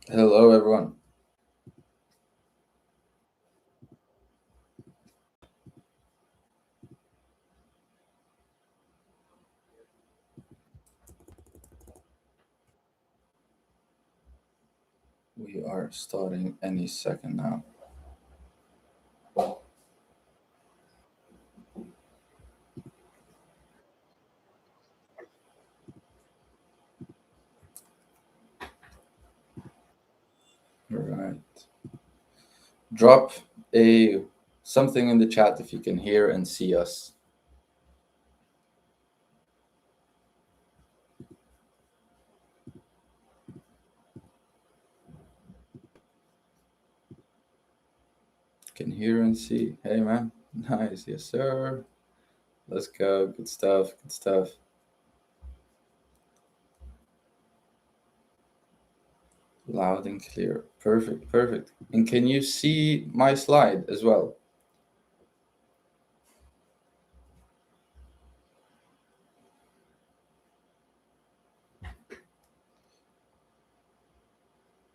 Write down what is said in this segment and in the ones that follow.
Hello, everyone. We are starting any second now. All right. Drop a something in the chat if you can hear and see us. Can hear and see. Hey, man. Nice. Yes, sir. Let's go. Good stuff. Good stuff. Loud and clear. Perfect. Perfect. And can you see my slide as well?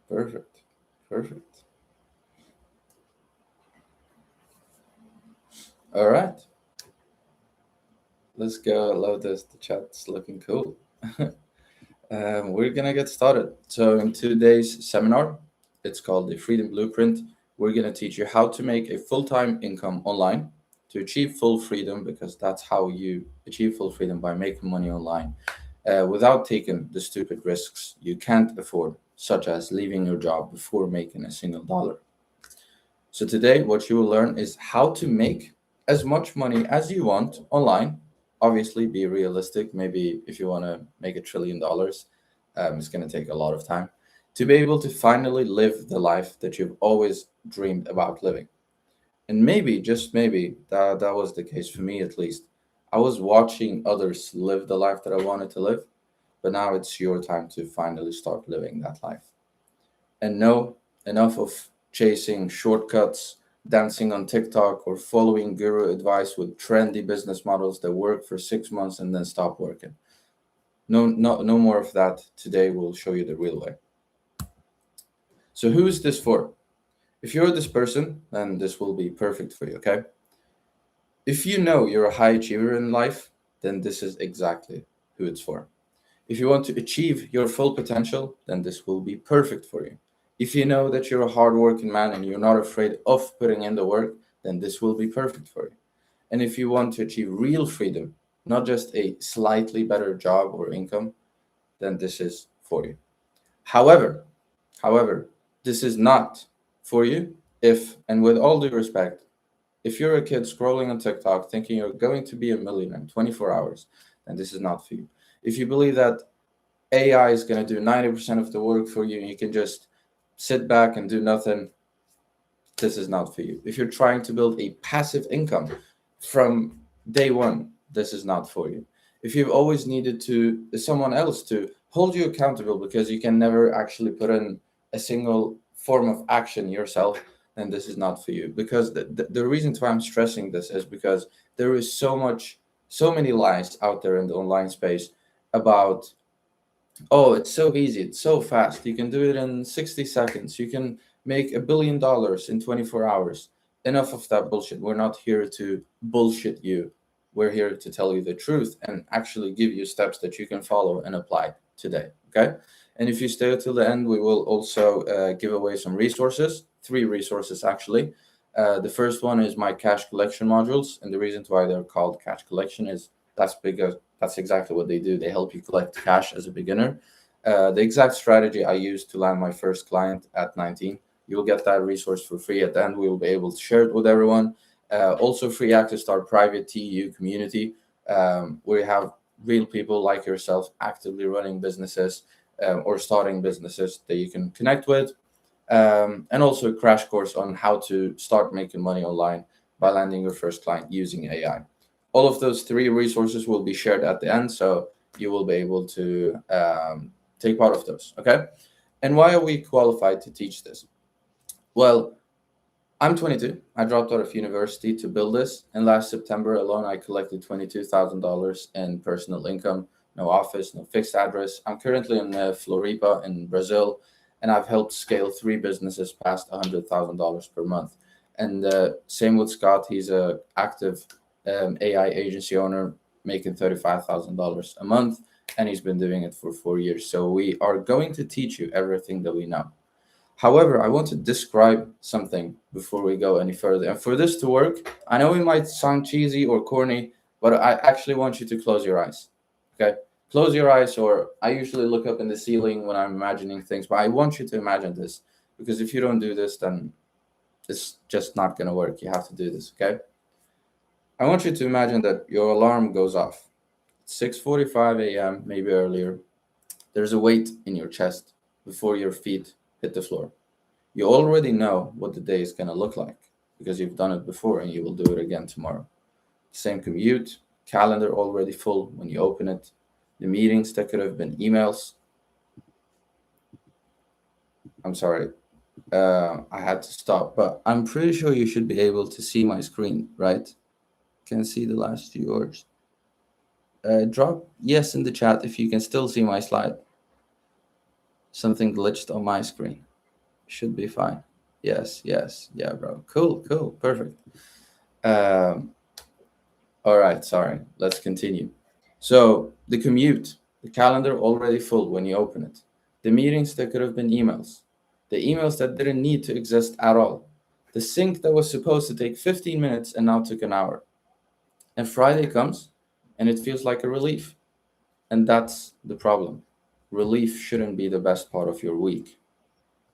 Perfect. Perfect. All right. Let's go. I love this. The chat's looking cool. We're gonna get started. So in today's seminar, it's called the Freedom Blueprint. We're gonna teach you how to make a full-time income online to achieve full freedom, because that's how you achieve full freedom, by making money online without taking the stupid risks you can't afford, such as leaving your job before making a single dollar. So today, what you will learn is how to make as much money as you want online. Obviously, be realistic. Maybe if you want to make $1 trillion, it's going to take a lot of time to be able to finally live the life that you've always dreamed about living. And maybe, just maybe, that was the case for me at least. I was watching others live the life that I wanted to live, but now it's your time to finally start living that life. And no, enough of chasing shortcuts, dancing on TikTok, or following guru advice with trendy business models that work for 6 months and then stop working. No, no more of that. Today we'll show you the real way. So who is this for? If you're this person, then this will be perfect for you, okay? If you know you're a high achiever in life, then this is exactly who it's for. If you want to achieve your full potential, then this will be perfect for you. If you know that you're a hardworking man and you're not afraid of putting in the work, then this will be perfect for you. And if you want to achieve real freedom, not just a slightly better job or income, then this is for you. However, however, this is not for you if, and with all due respect, if you're a kid scrolling on TikTok thinking you're going to be a millionaire in 24 hours, then this is not for you. If you believe that AI is going to do 90% of the work for you and you can just sit back and do nothing, this is not for you. If you're trying to build a passive income from day one, this is not for you. If you've always needed to someone else to hold you accountable because you can never actually put in a single form of action yourself, then this is not for you. Because the reason why I'm stressing this is because there is so many lies out there in the online space about, oh, it's so easy, it's so fast. You can do it in 60 seconds. You can make $1 billion in 24 hours. Enough of that bullshit. We're not here to bullshit you. We're here to tell you the truth and actually give you steps that you can follow and apply today. Okay. And if you stay till the end, we will also give away some resources, 3 resources actually. The first one is my cash collection modules. And the reason why they're called cash collection is that's because that's exactly what they do. They help you collect cash as a beginner. The exact strategy I used to land my first client at 19. You'll get that resource for free at the end. We will be able to share it with everyone. Also, free access to our private TU community. We have real people like yourself actively running businesses or starting businesses that you can connect with. And also a crash course on how to start making money online by landing your first client using AI. All of those 3 resources will be shared at the end, so you will be able to take part of those. Okay. And why are we qualified to teach this? Well, I'm 22. I dropped out of university to build this, and last September alone, I collected $22,000 in personal income. No office, no fixed address. I'm currently in Floripa in Brazil. and I've helped scale 3 businesses past $100,000 per month. And same with Scott. He's a active AI agency owner making $35,000 a month, and he's been doing it for 4 years. So we are going to teach you everything that we know. However, I want to describe something before we go any further. And for this to work, I know it might sound cheesy or corny, but I actually want you to close your eyes. Okay? Close your eyes, or I usually look up in the ceiling when I'm imagining things, but I want you to imagine this, because if you don't do this, then it's just not going to work. You have to do this, okay? I want you to imagine that your alarm goes off. It's 6:45 a.m., maybe earlier. There's a weight in your chest before your feet hit the floor. You already know what the day is going to look like because you've done it before and you will do it again tomorrow. Same commute, calendar already full when you open it, the meetings that could have been emails. I'm sorry, I had to stop, but I'm pretty sure you should be able to see my screen, right? Can see the last few words. Drop yes in the chat if you can still see my slide. Something glitched on my screen. Should be fine. Yes, yeah, bro. Cool, perfect. All right, sorry. Let's continue. So the commute, the calendar already full when you open it. The meetings that could have been emails. The emails that didn't need to exist at all. The sync that was supposed to take 15 minutes and now took an hour. And Friday comes and it feels like a relief. And that's the problem. Relief shouldn't be the best part of your week.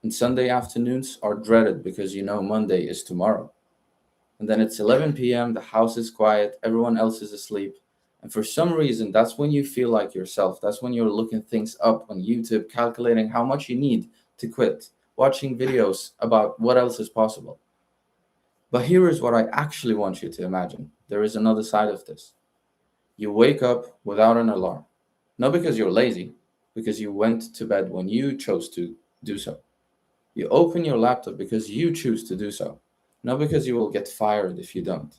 And Sunday afternoons are dreaded because you know Monday is tomorrow. And then it's 11 p.m., the house is quiet, everyone else is asleep. And for some reason, that's when you feel like yourself. That's when you're looking things up on YouTube, calculating how much you need to quit, watching videos about what else is possible. But here is what I actually want you to imagine. There is another side of this. You wake up without an alarm, not because you're lazy, because you went to bed when you chose to do so. You open your laptop because you choose to do so, not because you will get fired if you don't.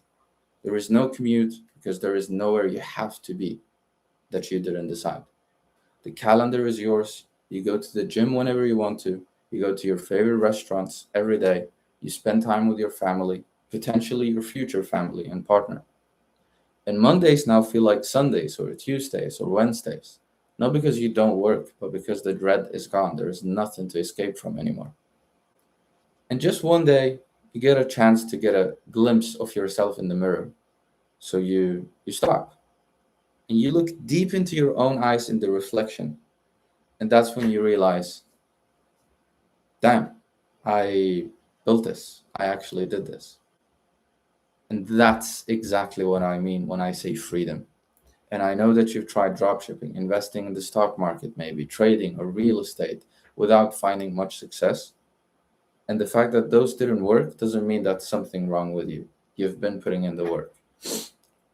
There is no commute because there is nowhere you have to be that you didn't decide. The calendar is yours. You go to the gym whenever you want to. You go to your favorite restaurants every day. You spend time with your family, potentially your future family and partner. And Mondays now feel like Sundays or Tuesdays or Wednesdays, not because you don't work, but because the dread is gone. There is nothing to escape from anymore. And just one day, you get a chance to get a glimpse of yourself in the mirror. So you stop and you look deep into your own eyes in the reflection. And that's when you realize, damn, I built this. I actually did this. And that's exactly what I mean when I say freedom. And I know that you've tried dropshipping, investing in the stock market, maybe trading or real estate without finding much success. And the fact that those didn't work doesn't mean that's something wrong with you. You've been putting in the work.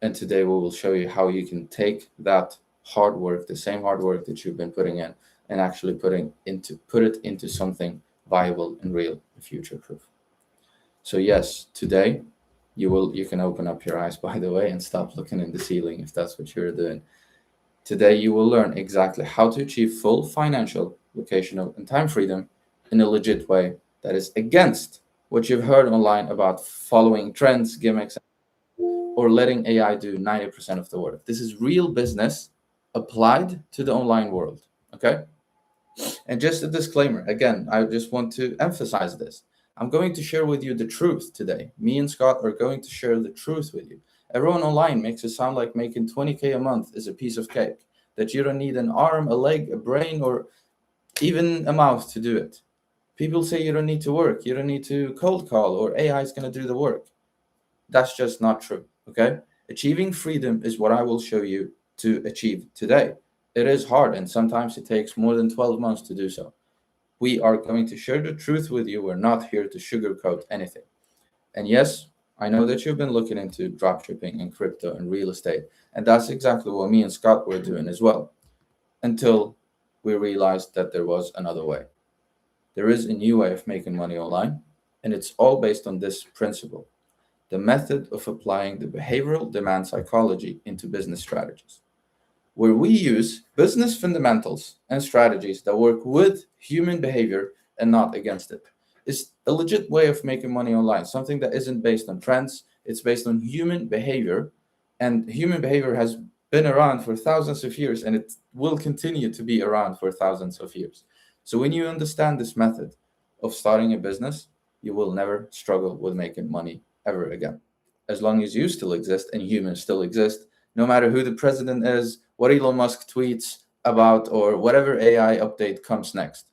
And today we will show you how you can take that hard work, the same hard work that you've been putting in, and actually put it into something viable and real and future proof. So yes, today you can open up your eyes, by the way, and stop looking in the ceiling if that's what you're doing. Today you will learn exactly how to achieve full financial, locational, and time freedom in a legit way that is against what you've heard online about following trends, gimmicks, or letting AI do 90% of the work. This is real business applied to the online world, okay? And just a disclaimer, again, I just want to emphasize this. I'm going to share with you the truth today. Me and Scott are going to share the truth with you. Everyone online makes it sound like making 20K a month is a piece of cake, that you don't need an arm, a leg, a brain, or even a mouth to do it. People say you don't need to work, you don't need to cold call, or AI is going to do the work. That's just not true, okay? Achieving freedom is what I will show you to achieve today. It is hard, and sometimes it takes more than 12 months to do so. We are going to share the truth with you. We're not here to sugarcoat anything. And yes, I know that you've been looking into dropshipping and crypto and real estate, and that's exactly what me and Scott were doing as well, until we realized that there was another way. There is a new way of making money online, and it's all based on this principle: the method of applying the behavioral demand psychology into business strategies, where we use business fundamentals and strategies that work with human behavior and not against it. It's a legit way of making money online, something that isn't based on trends, it's based on human behavior. And human behavior has been around for thousands of years, and it will continue to be around for thousands of years. So when you understand this method of starting a business, you will never struggle with making money ever again. As long as you still exist and humans still exist, no matter who the president is, what Elon Musk tweets about, or whatever AI update comes next.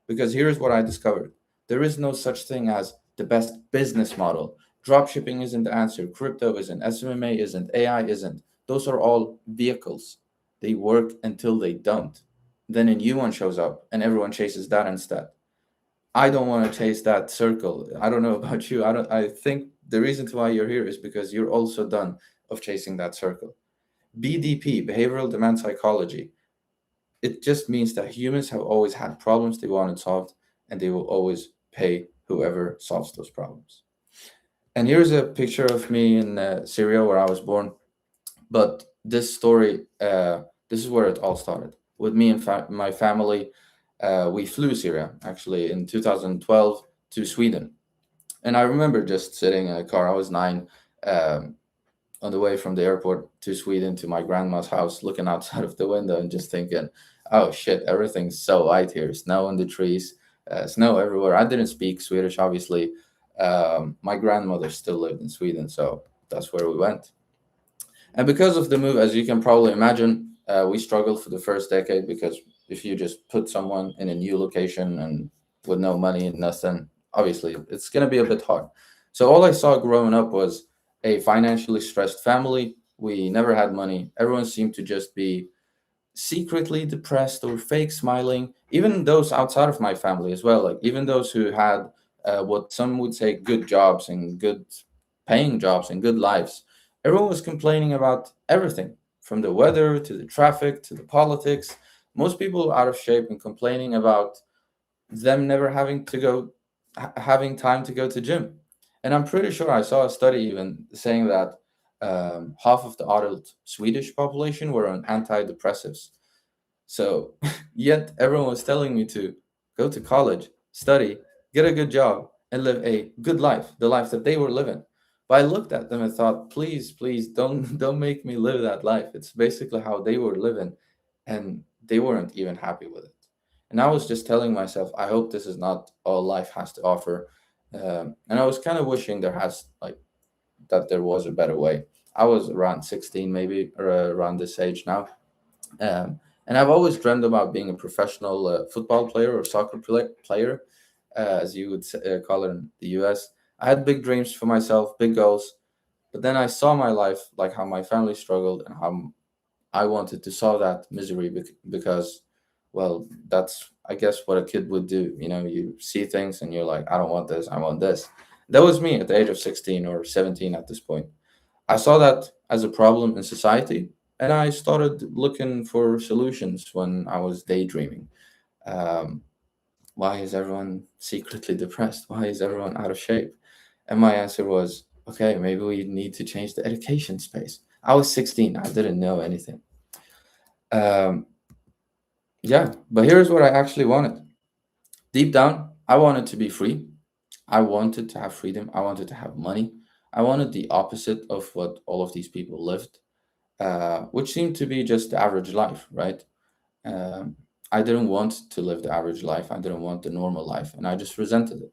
Because here's what I discovered: there is no such thing as the best business model. Dropshipping isn't the answer, crypto isn't, SMMA isn't, AI isn't. Those are all vehicles. They work until they don't. Then a new one shows up and everyone chases that instead. I don't want to chase that circle. I don't know about you. I think the reason why you're here is because you're also done of chasing that circle. BDP, behavioral demand psychology, it just means that humans have always had problems they wanted solved, and they will always pay whoever solves those problems. And here's a picture of me in Syria, where I was born. But this story, this is where it all started. With me and my family, we flew Syria actually in 2012 to Sweden. And I remember just sitting in a car. I was 9, um, on the way from the airport to Sweden to my grandma's house, looking outside of the window and just thinking, "Oh shit, everything's so white here. Snow in the trees, snow everywhere." I didn't speak Swedish, obviously. My grandmother still lived in Sweden, so that's where we went. And because of the move, as you can probably imagine, we struggled for the first decade, because if you just put someone in a new location and with no money and nothing, obviously it's going to be a bit hard. So all I saw growing up was a financially stressed family. We never had money. Everyone seemed to just be secretly depressed or fake smiling. Even those outside of my family as well, like even those who had what some would say good jobs and good paying jobs and good lives, everyone was complaining about everything, from the weather to the traffic to the politics. Most people are out of shape and complaining about them never having time to go to gym. And I'm pretty sure I saw a study even saying that half of the adult Swedish population were on antidepressives. So, yet everyone was telling me to go to college, study, get a good job, and live a good life, the life that they were living. But I looked at them and thought, please, please, don't don't make me live that life. It's basically how they were living, and they weren't even happy with it. And I was just telling myself, I hope this is not all life has to offer. And I was kind of wishing that there was a better way. I was around 16, maybe, or around this age now. And I've always dreamed about being a professional football player or soccer player, as you would call it in the US. I had big dreams for myself, big goals, but then I saw my life, like how my family struggled and how I wanted to solve that misery because, well, that's, I guess, what a kid would do. You know, you see things and you're like, I don't want this, I want this. That was me at the age of 16 or 17 at this point. I saw that as a problem in society, and I started looking for solutions when I was daydreaming. Um, why is everyone secretly depressed? Why is everyone out of shape? And my answer was, okay, maybe we need to change the education space. I was 16, I didn't know anything. Um, yeah, but here's what I actually wanted. Deep down, I wanted to be free. I wanted to have freedom. I wanted to have money. I wanted the opposite of what all of these people lived, which seemed to be just the average life, right? Um, I didn't want to live the average life. I didn't want the normal life, and I just resented it.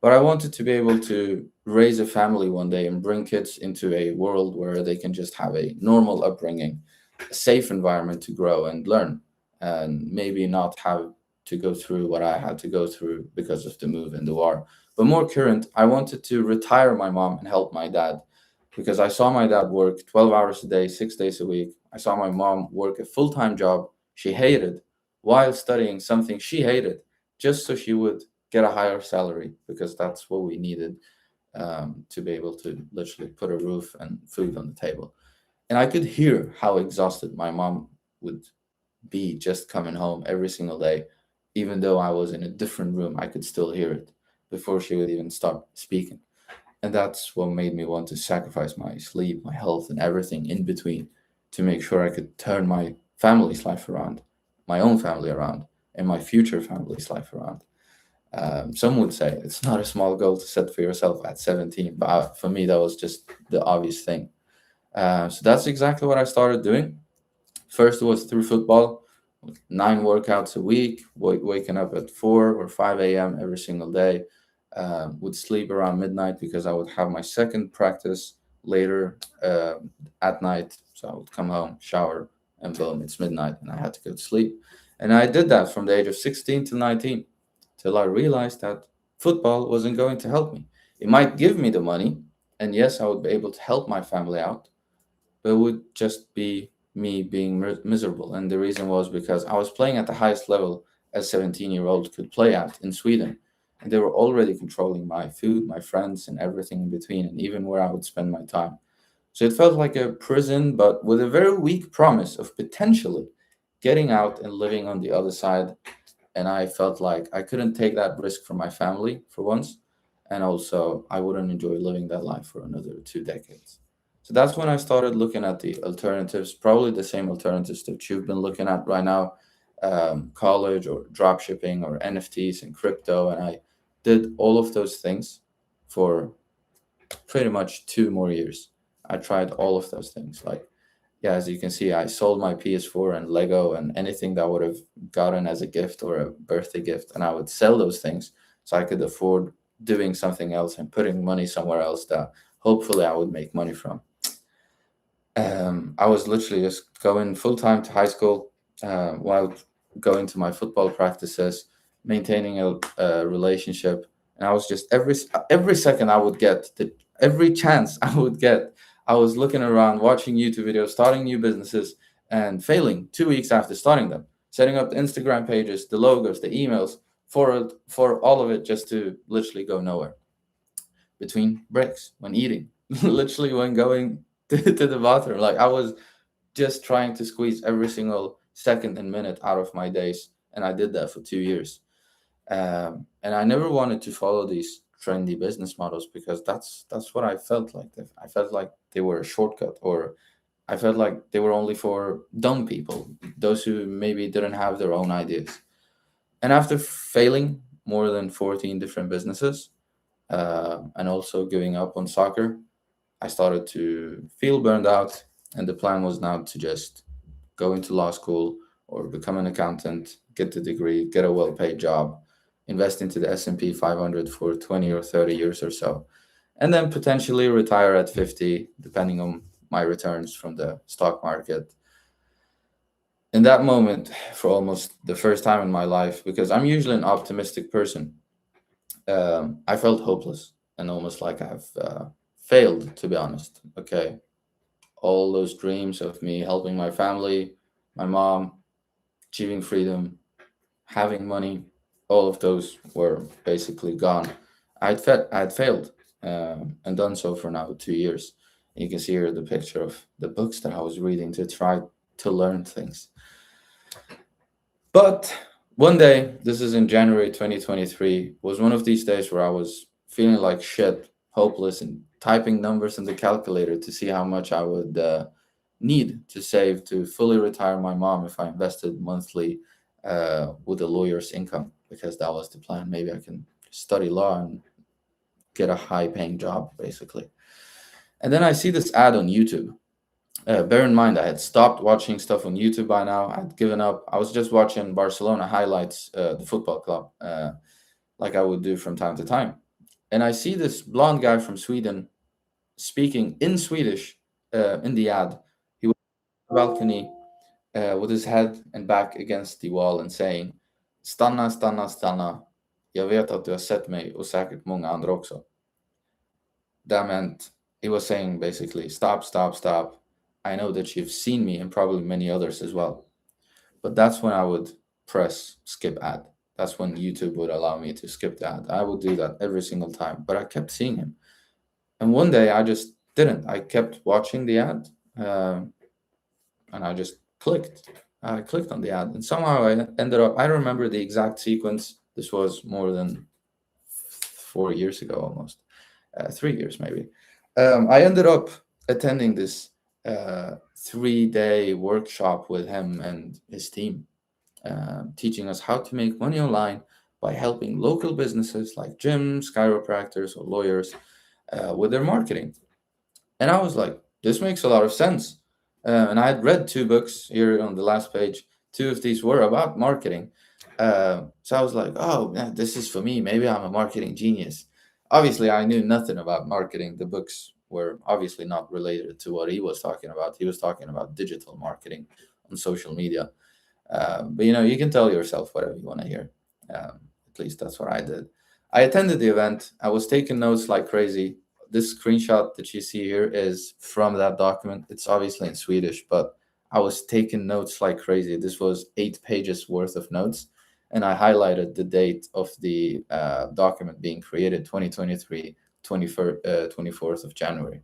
But I wanted to be able to raise a family one day and bring kids into a world where they can just have a normal upbringing, a safe environment to grow and learn, and maybe not have to go through what I had to go through because of the move and the war. But more current, I wanted to retire my mom and help my dad, because I saw my dad work 12 hours a day, 6 days a week. I saw my mom work a full time job she hated while studying something she hated, just so she would get a higher salary, because that's what we needed, to be able to literally put a roof and food on the table. And I could hear how exhausted my mom would be just coming home every single day. Even though I was in a different room, I could still hear it before she would even start speaking. And that's what made me want to sacrifice my sleep, my health, and everything in between to make sure I could turn my family's life around, my own family around, and my future family's life around. Some would say it's not a small goal to set for yourself at 17, but for me, that was just the obvious thing. So that's exactly what I started doing. First, it was through football, 9 workouts a week, waking up at 4 or 5 a.m. every single day. Would sleep around midnight because I would have my second practice later at night. So I would come home, shower, and boom, it's midnight, and I had to go to sleep. And I did that from the age of 16 to 19 till I realized that football wasn't going to help me. It might give me the money, and yes, I would be able to help my family out, but it would just be me being miserable. And the reason was because I was playing at the highest level a 17-year-old could play at in Sweden. And they were already controlling my food, my friends, and everything in between, and even where I would spend my time. So it felt like a prison, but with a very weak promise of potentially getting out and living on the other side. And I felt like I couldn't take that risk for my family for once. And also, I wouldn't enjoy living that life for another 2 decades. So that's when I started looking at the alternatives, probably the same alternatives that you've been looking at right now, college or drop shipping or NFTs and crypto. And I did all of those things for pretty much 2 more years. I tried all of those things. Like, yeah, as you can see, I sold my PS4 and Lego and anything that I would have gotten as a gift or a birthday gift, and I would sell those things so I could afford doing something else and putting money somewhere else that hopefully I would make money from. I was literally just going full time to high school while going to my football practices, maintaining a relationship, and I was just every second I would get every chance I would get, I was looking around, watching YouTube videos, starting new businesses, and failing 2 weeks after starting them, setting up the Instagram pages, the logos, the emails for all of it, just to literally go nowhere between breaks, when eating, literally when going to the bathroom. Like I was just trying to squeeze every single second and minute out of my days, and I did that for 2 years. And I never wanted to follow these trendy business models because that's what I felt like. I felt like they were a shortcut, or I felt like they were only for dumb people, those who maybe didn't have their own ideas. And after failing more than 14 different businesses, and also giving up on soccer, I started to feel burned out, and the plan was now to just go into law school or become an accountant, get the degree, get a well-paid job, invest into the S&P 500 for 20 or 30 years or so, and then potentially retire at 50, depending on my returns from the stock market. In that moment, for almost the first time in my life, because I'm usually an optimistic person, I felt hopeless and almost like I've failed, to be honest. Okay, all those dreams of me helping my family, my mom, achieving freedom, having money, all of those were basically gone. I'd failed, and done so for now 2 years. You can see here the picture of the books that I was reading to try to learn things. But one day, this is in January 2023, was one of these days where I was feeling like shit, hopeless, and typing numbers in the calculator to see how much I would need to save to fully retire my mom if I invested monthly with a lawyer's income, because that was the plan. Maybe I can study law and get a high paying job, basically. And then I see this ad on YouTube. Bear in mind, I had stopped watching stuff on YouTube by now. I'd given up. I was just watching Barcelona highlights, the football club, like I would do from time to time. And I see this blonde guy from Sweden speaking in Swedish in the ad. He was on the balcony with his head and back against the wall and saying, "Stanna, stanna, stanna. Jag vet att du har sett mig och säkert många andra också." That meant he was saying basically, "Stop, stop, stop. I know that you've seen me and probably many others as well." But that's when I would press skip ad. That's when YouTube would allow me to skip the ad. I would do that every single time, but I kept seeing him. And one day I just didn't. I kept watching the ad, and I just clicked. I clicked on the ad, and somehow I ended up. I remember the exact sequence. This was more than 4 years ago, almost 3 years maybe. I ended up attending this 3-day workshop with him and his team, teaching us how to make money online by helping local businesses like gyms, chiropractors, or lawyers with their marketing. And I was like, this makes a lot of sense. And I had read two books here on the last page. Two of these were about marketing. So I was like, oh, yeah, this is for me. Maybe I'm a marketing genius. Obviously, I knew nothing about marketing. The books were obviously not related to what he was talking about. He was talking about digital marketing on social media. But you can tell yourself whatever you want to hear. At least that's what I did. I attended the event. I was taking notes like crazy. This screenshot that you see here is from that document. It's obviously in Swedish, but I was taking notes like crazy. This was 8 pages worth of notes, and I highlighted the date of the document being created, 2023, 24th of January.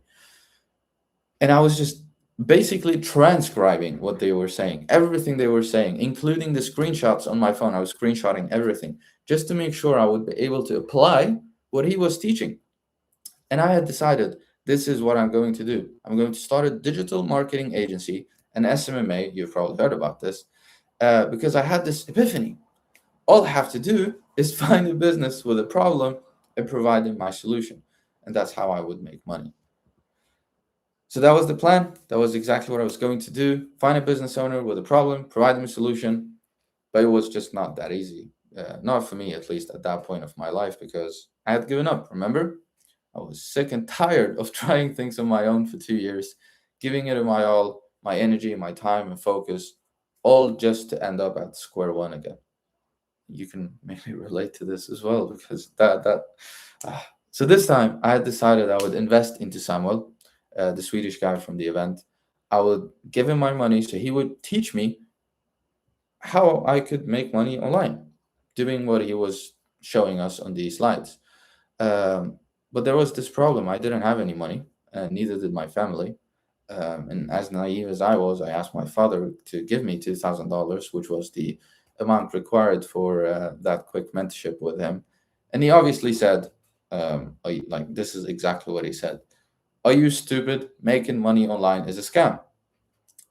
And I was just basically transcribing what they were saying, everything they were saying, including the screenshots on my phone. I was screenshotting everything just to make sure I would be able to apply what he was teaching. And I had decided this is what I'm going to do. I'm going to start a digital marketing agency, an SMMA. You've probably heard about this, because I had this epiphany. All I have to do is find a business with a problem and provide them my solution. And that's how I would make money. So that was the plan. That was exactly what I was going to do. Find a business owner with a problem, provide them a solution. But it was just not that easy. Not for me, at least at that point of my life, because I had given up. Remember? I was sick and tired of trying things on my own for 2 years, giving it my all, my energy, my time, and focus, all just to end up at square one again. You can maybe relate to this as well, because so this time I had decided I would invest into Samuel, the Swedish guy from the event. I would give him my money so he would teach me how I could make money online, doing what he was showing us on these slides. But there was this problem. I didn't have any money, and neither did my family. And as naive as I was, I asked my father to give me $2,000, which was the amount required for that quick mentorship with him. And he obviously said, like, this is exactly what he said. Are you stupid? Making money online is a scam.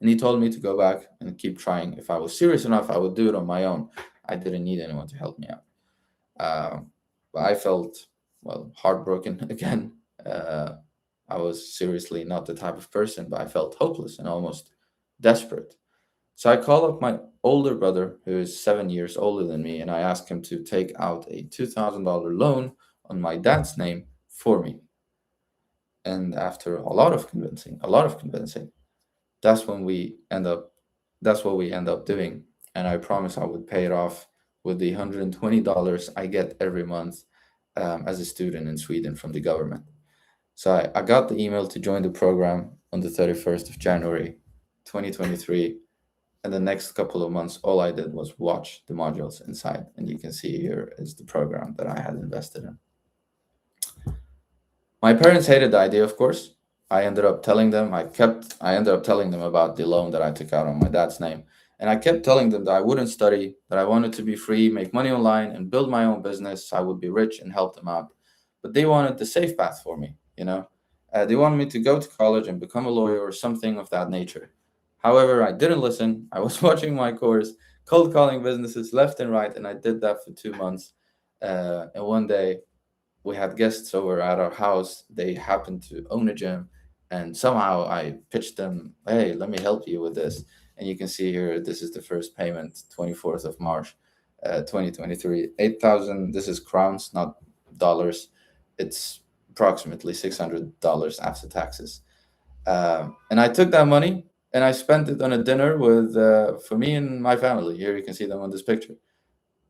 And he told me to go back and keep trying. If I was serious enough, I would do it on my own. I didn't need anyone to help me out. But I felt, well, heartbroken again. I was seriously not the type of person, but I felt hopeless and almost desperate. So I called up my older brother, who is 7 years older than me, and I asked him to take out a $2,000 loan on my dad's name for me. And after a lot of convincing, that's when we end up, that's what we end up doing. And I promised I would pay it off with the $120 I get every month as a student in Sweden from the government. So I got the email to join the program on the 31st of January, 2023. And the next couple of months, all I did was watch the modules inside. And you can see here is the program that I had invested in. My parents hated the idea, of course. I ended up telling them, about the loan that I took out on my dad's name. And I kept telling them that I wouldn't study, that I wanted to be free, make money online, and build my own business. I would be rich and help them out. But they wanted the safe path for me, They wanted me to go to college and become a lawyer or something of that nature. However, I didn't listen. I was watching my course, cold calling businesses left and right, and I did that for 2 months. And one day, we had guests over at our house. They happened to own a gym, and somehow I pitched them, "Hey, let me help you with this." And you can see here, this is the first payment, 24th of March, 2023, 8,000. This is crowns, not dollars. It's approximately $600 after taxes. And I took that money and I spent it on a dinner with for me and my family. Here you can see them on this picture.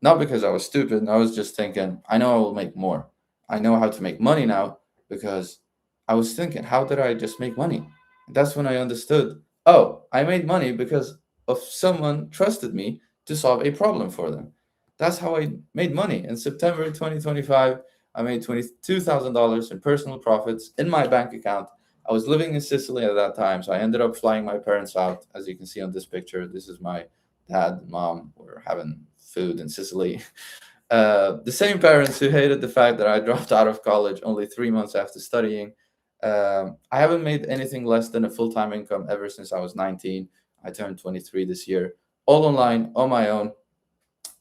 Not because I was stupid. I was just thinking, I know I will make more. I know how to make money now because I was thinking, how did I just make money? That's when I understood, oh, I made money because of someone trusted me to solve a problem for them. That's how I made money. In September 2025, I made $22,000 in personal profits in my bank account. I was living in Sicily at that time, so I ended up flying my parents out. As you can see on this picture, this is my dad and mom. We're having food in Sicily. The same parents who hated the fact that I dropped out of college only 3 months after studying. I haven't made anything less than a full-time income ever since I was 19. I turned 23 this year, all online, on my own.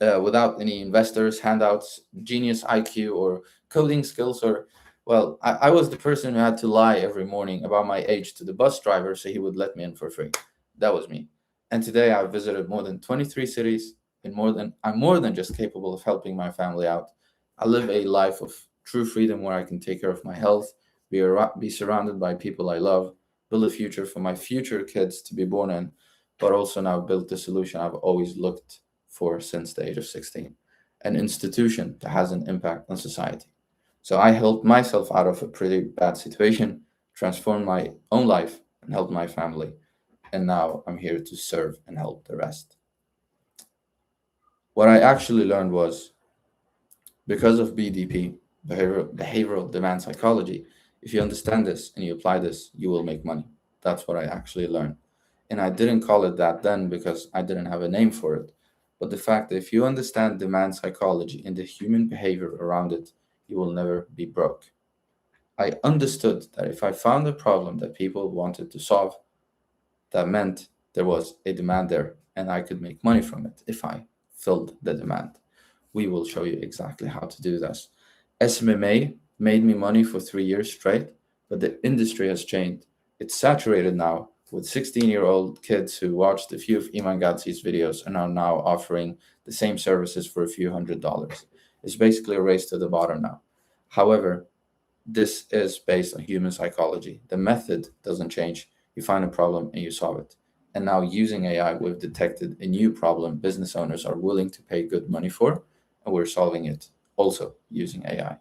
without any investors, handouts, genius IQ, or coding skills. Or, well, I was the person who had to lie every morning about my age to the bus driver so he would let me in for free. That was me. And today I've visited more than 23 cities. And I'm more than just capable of helping my family out. I live a life of true freedom where I can take care of my health, be surrounded by people I love, build a future for my future kids to be born in, but also now build the solution I've always looked for since the age of 16, an institution that has an impact on society. So I helped myself out of a pretty bad situation, transformed my own life, and helped my family. And now I'm here to serve and help the rest. What I actually learned was because of BDP, behavioral demand psychology, if you understand this and you apply this, you will make money. That's what I actually learned. And I didn't call it that then because I didn't have a name for it. But the fact that if you understand demand psychology and the human behavior around it, you will never be broke. I understood that if I found a problem that people wanted to solve, that meant there was a demand there and I could make money from it if I filled the demand. We will show you exactly how to do this. SMMA made me money for 3 years straight, but the industry has changed. It's saturated now with 16-year-old kids who watched a few of Iman Gadzhi's videos and are now offering the same services for a few $100s. It's basically a race to the bottom now. However, this is based on human psychology. The method doesn't change. You find a problem and you solve it. And now, using AI, we've detected a new problem business owners are willing to pay good money for, and we're solving it also using AI.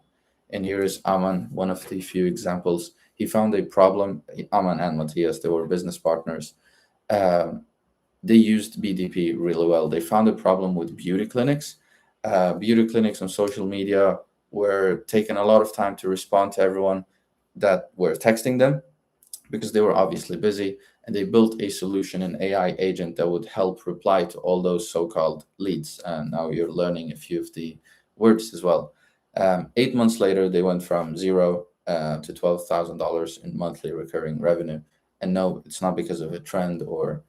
And here is Aman, one of the few examples. He found a problem. Aman and Matthias, they were business partners. Um, they used BDP really well. They found a problem with beauty clinics. Beauty clinics on social media were taking a lot of time to respond to everyone that were texting them because they were obviously busy. And they built a solution, an AI agent that would help reply to all those so called leads. And now you're learning a few of the words as well. 8 months later, they went from zero to $12,000 in monthly recurring revenue. And no, it's not because of a trend or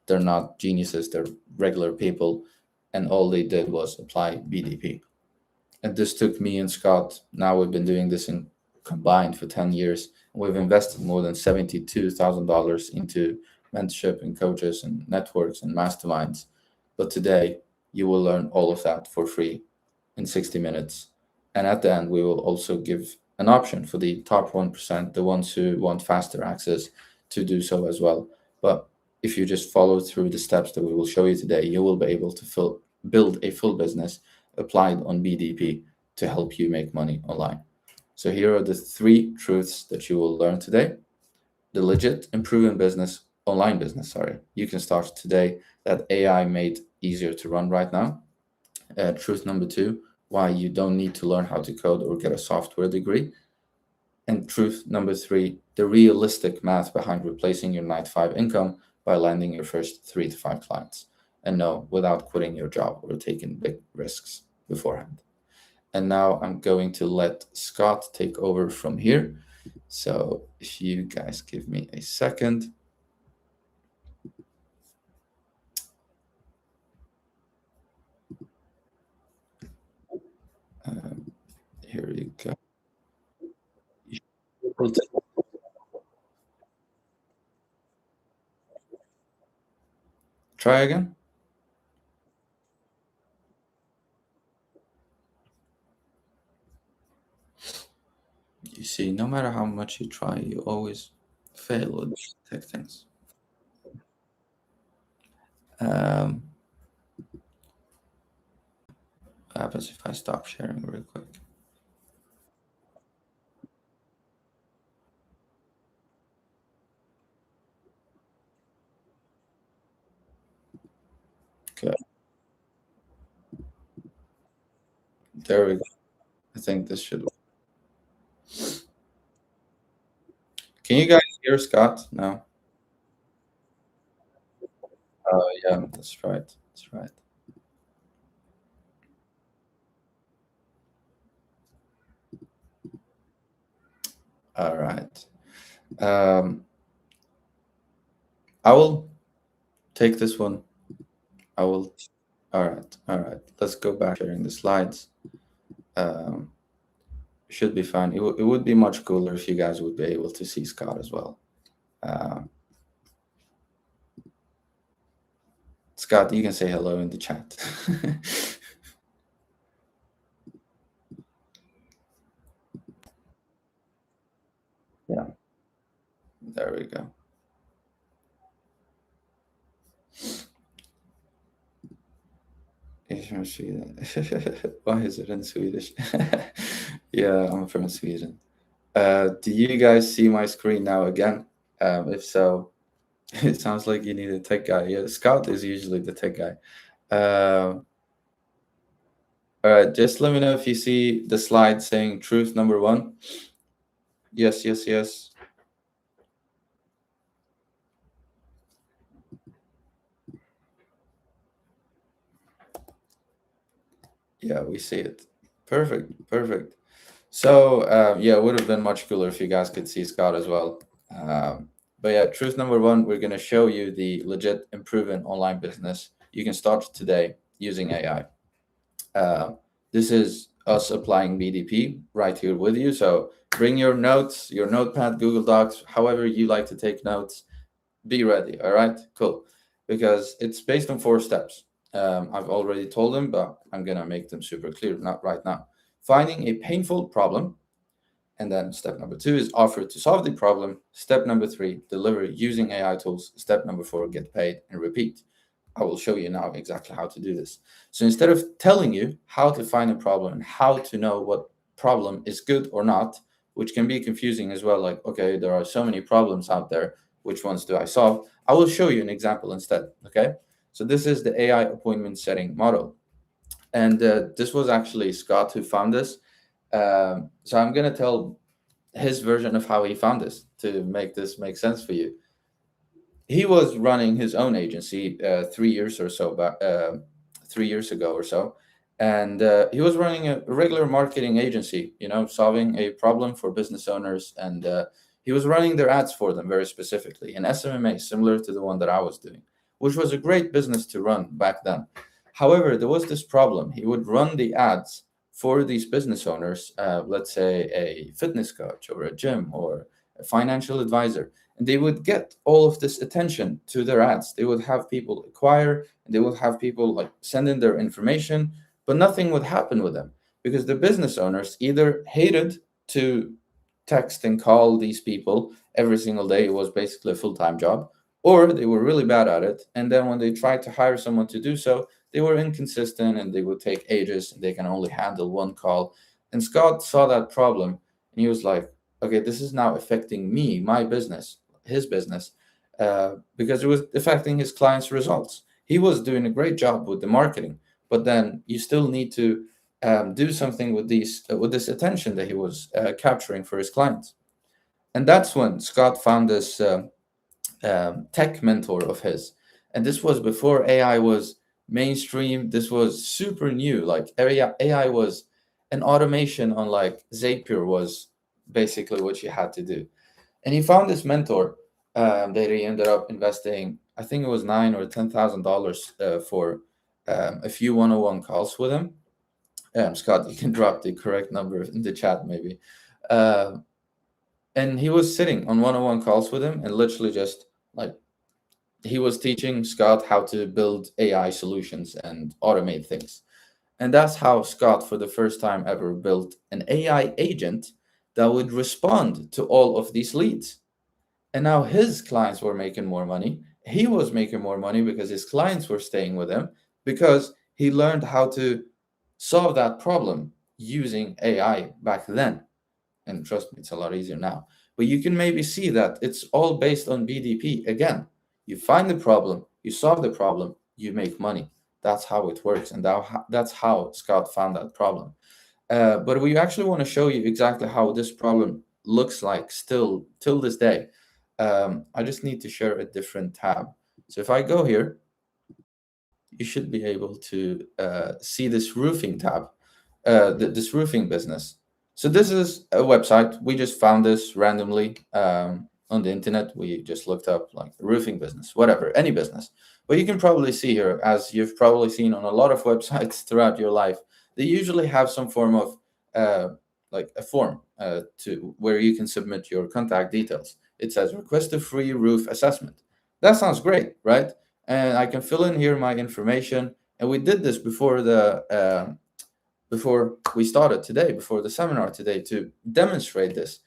they're not geniuses, they're regular people. And all they did was apply BDP. And this took me and Scott. Now we've been doing this in combined for 10 years. We've invested more than $72,000 into mentorship and coaches and networks and masterminds. But today, you will learn all of that for free in 60 minutes. And at the end, we will also give an option for the top 1%, the ones who want faster access, to do so as well. But if you just follow through the steps that we will show you today, you will be able to build a full business applied on BDP to help you make money online. So here are the three truths that you will learn today. The legit and proven business, online business, sorry, you can start today that AI made easier to run right now. Truth number two, why you don't need to learn how to code or get a software degree. And truth number three, the realistic math behind replacing your 9 to 5 income by landing your first 3 to 5 clients. And no, without quitting your job or taking big risks beforehand. And now I'm going to let Scott take over from here. So if you guys give me a second. Um, Here you go. Try again. You see, no matter how much you try, you always fail with tech things. Um, what happens if I stop sharing real quick? Okay, there we go. I think this should. Can you guys hear Scott? No. Oh yeah, that's right. That's right. All right. Um, I will take this one. I will. All right, all right. Let's go back sharing the slides. Um, should be fine. It would be much cooler if you guys would be able to see Scott as well. Uh, Scott, you can say hello in the chat. Yeah, there we go. He's from Sweden. Why is it in Swedish? Yeah, I'm from Sweden. Do you guys see my screen now again? If so, it sounds like you need a tech guy. Yeah, Scout is usually the tech guy. All right, just let me know if you see the slide saying truth number 1. Yes, yes, yes. Yeah, we see it. Perfect, perfect. So, yeah, it would have been much cooler if you guys could see Scott as well. But yeah, truth number 1, we're going to show you the legit improving online business. You can start today using AI. This is us applying BDP right here with you. So bring your notes, your notepad, Google Docs, however you like to take notes. Be ready. All right, cool. Because it's based on 4 steps. I've already told them, but I'm gonna make them super clear, not right now. Finding a painful problem, and then step number 2 is offer to solve the problem. Step number 3, deliver using AI tools. Step number 4, get paid and repeat. I will show you now exactly how to do this. So instead of telling you how to find a problem and how to know what problem is good or not, which can be confusing as well, like, okay, there are so many problems out there, which ones do I solve? I will show you an example instead, okay? So this is the AI appointment setting model. And this was actually Scott who found this. So I'm going to tell his version of how he found this to make this make sense for you. He was running his own agency 3 years or so back, 3 years ago or so, and he was running a regular marketing agency, solving a problem for business owners, and he was running their ads for them very specifically, an SMMA similar to the one that I was doing, which was a great business to run back then. However, there was this problem. He would run the ads for these business owners, let's say a fitness coach or a gym or a financial advisor, and they would get all of this attention to their ads. They would have people acquire, and they would have people like send in their information, but nothing would happen with them because the business owners either hated to text and call these people every single day. It was basically a full-time job, or they were really bad at it. And then when they tried to hire someone to do so, they were inconsistent and they would take ages and they can only handle one call. And Scott saw that problem and he was like, okay, this is now affecting me, my business, his business, because it was affecting his clients' results. He was doing a great job with the marketing, but then you still need to do something with this attention that he was capturing for his clients. And that's when Scott found this tech mentor of his, and this was before AI was mainstream. This was super new. Like AI was an automation on like Zapier was basically what you had to do. And he found this mentor that he ended up investing. I think it was $9,000 or $10,000 for a few one-on-one calls with him. Scott, you can drop the correct number in the chat, maybe. Uh, and he was sitting on one-on-one calls with him, and literally just like he was teaching Scott how to build AI solutions and automate things. And that's how Scott, for the first time ever, built an AI agent that would respond to all of these leads. And now his clients were making more money. He was making more money because his clients were staying with him because he learned how to solve that problem using AI back then. And trust me, it's a lot easier now. But you can maybe see that it's all based on BDP. Again, you find the problem, you solve the problem, you make money. That's how it works. And that's how Scott found that problem. But we actually want to show you exactly how this problem looks like still till this day. I just need to share a different tab. So if I go here, you should be able to see this roofing tab, this roofing business. So this is a website. We just found this randomly. on the internet, we just looked up like the roofing business, whatever, any business. But you can probably see here, as you've probably seen on a lot of websites throughout your life, they usually have some form of like a form to where you can submit your contact details. It says request a free roof assessment. That sounds great, right? And I can fill in here my information. And we did this before we started today, before the seminar today, to demonstrate this.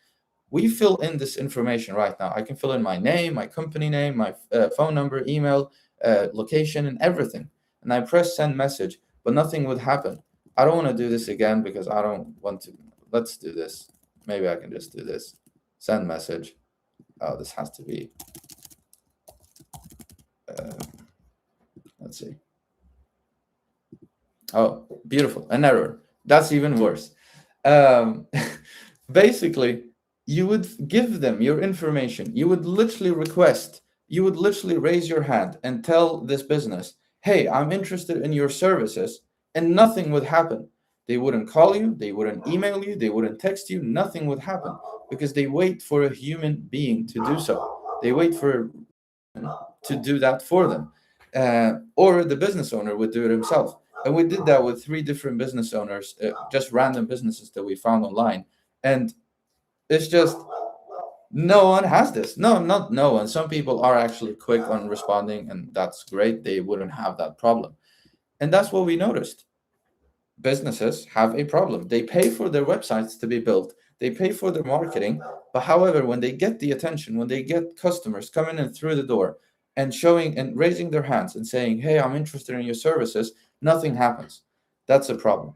We fill in this information right now. I can fill in my name, my company name, my phone number, email, location, and everything. And I press send message, but nothing would happen. I don't want to do this again because I don't want to. Let's do this. Maybe I can just do this. Send message. Oh, this has to be. Let's see. Oh, beautiful. An error. That's even worse. Basically, you would give them your information. You would literally request, you would literally raise your hand and tell this business, hey, I'm interested in your services, and nothing would happen. They wouldn't call you, they wouldn't email you, they wouldn't text you, nothing would happen because they wait for a human being to do so. They wait for to do that for them. Or the business owner would do it himself. And we did that with 3 different business owners, just random businesses that we found online. And it's just no one has this. No, not no one. Some people are actually quick on responding, and that's great. They wouldn't have that problem. And that's what we noticed. Businesses have a problem. They pay for their websites to be built, they pay for their marketing, but however, when they get the attention, when they get customers coming in through the door and showing and raising their hands and saying, hey, I'm interested in your services, nothing happens. That's a problem.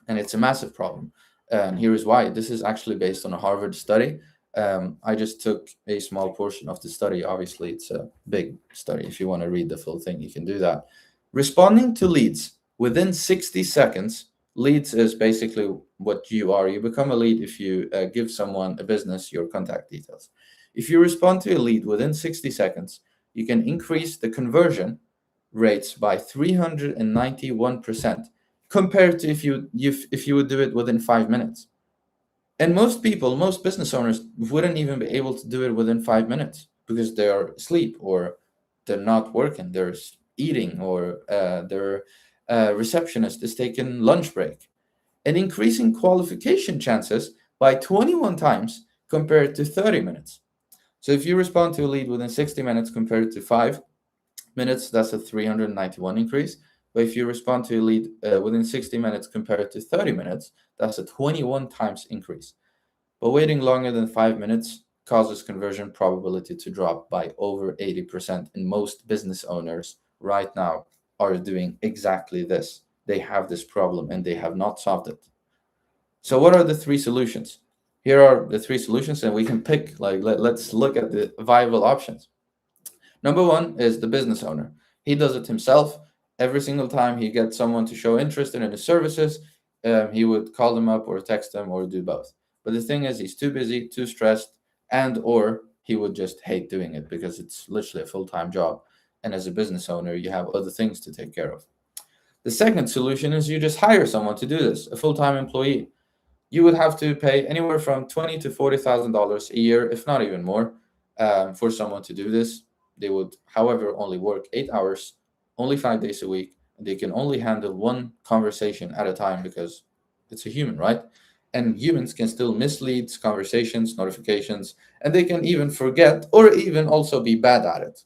And it's a massive problem. And here is why. This is actually based on a Harvard study. I just took a small portion of the study. Obviously, it's a big study. If you want to read the full thing, you can do that. Responding to leads within 60 seconds. Leads is basically what you are. You become a lead if you give someone, a business, your contact details. If you respond to a lead within 60 seconds, you can increase the conversion rates by 391% compared to if you would do it within 5 minutes. And most people, most business owners wouldn't even be able to do it within 5 minutes because they're asleep or they're not working, they're eating, or their receptionist is taking lunch break. And increasing qualification chances by 21 times compared to 30 minutes. So if you respond to a lead within 60 minutes compared to 5 minutes, that's a 391 increase. But if you respond to a lead within 60 minutes compared to 30 minutes, that's a 21 times increase. But waiting longer than 5 minutes causes conversion probability to drop by over 80%. And most business owners right now are doing exactly this. They have this problem and they have not solved it. So what are the 3 solutions? Here are the 3 solutions, and we can pick, like, let's look at the viable options. Number 1 is the business owner. He does it himself. Every single time he gets someone to show interest in his services, he would call them up or text them or do both. But the thing is, he's too busy, too stressed, and or he would just hate doing it because it's literally a full-time job. And as a business owner, you have other things to take care of. The second solution is you just hire someone to do this, a full-time employee. You would have to pay anywhere from $20,000 to $40,000 a year, if not even more, for someone to do this. They would, however, only work 8 hours, only 5 days a week, and they can only handle 1 conversation at a time because it's a human, right? And humans can still miss leads, conversations, notifications, and they can even forget or even also be bad at it.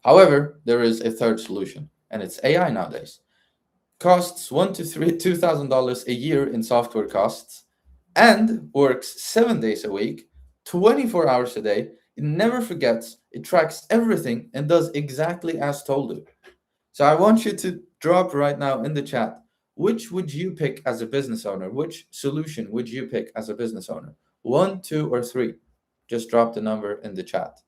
However, there is a third solution, and it's AI nowadays. Costs $1,000 to $2,000 a year in software costs, and works 7 days a week, 24 hours a day. It never forgets, it tracks everything, and does exactly as told to. So I want you to drop right now in the chat, which would you pick as a business owner? Which solution would you pick as a business owner? 1, 2, or 3? Just drop the number in the chat.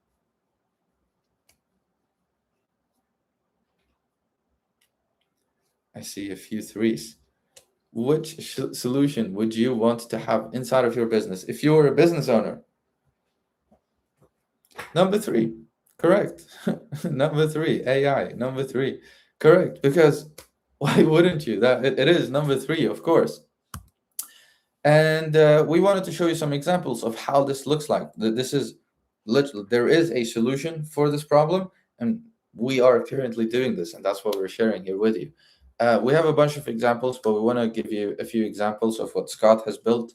I see a few 3s. Which solution would you want to have inside of your business if you were a business owner? Number 3, correct. Number 3, AI. Number 3, correct. Because why wouldn't you? That it is number 3, of course. And we wanted to show you some examples of how this looks like. This is literally there is a solution for this problem, and we are currently doing this, and that's what we're sharing here with you. We have a bunch of examples, but we want to give you a few examples of what Scott has built.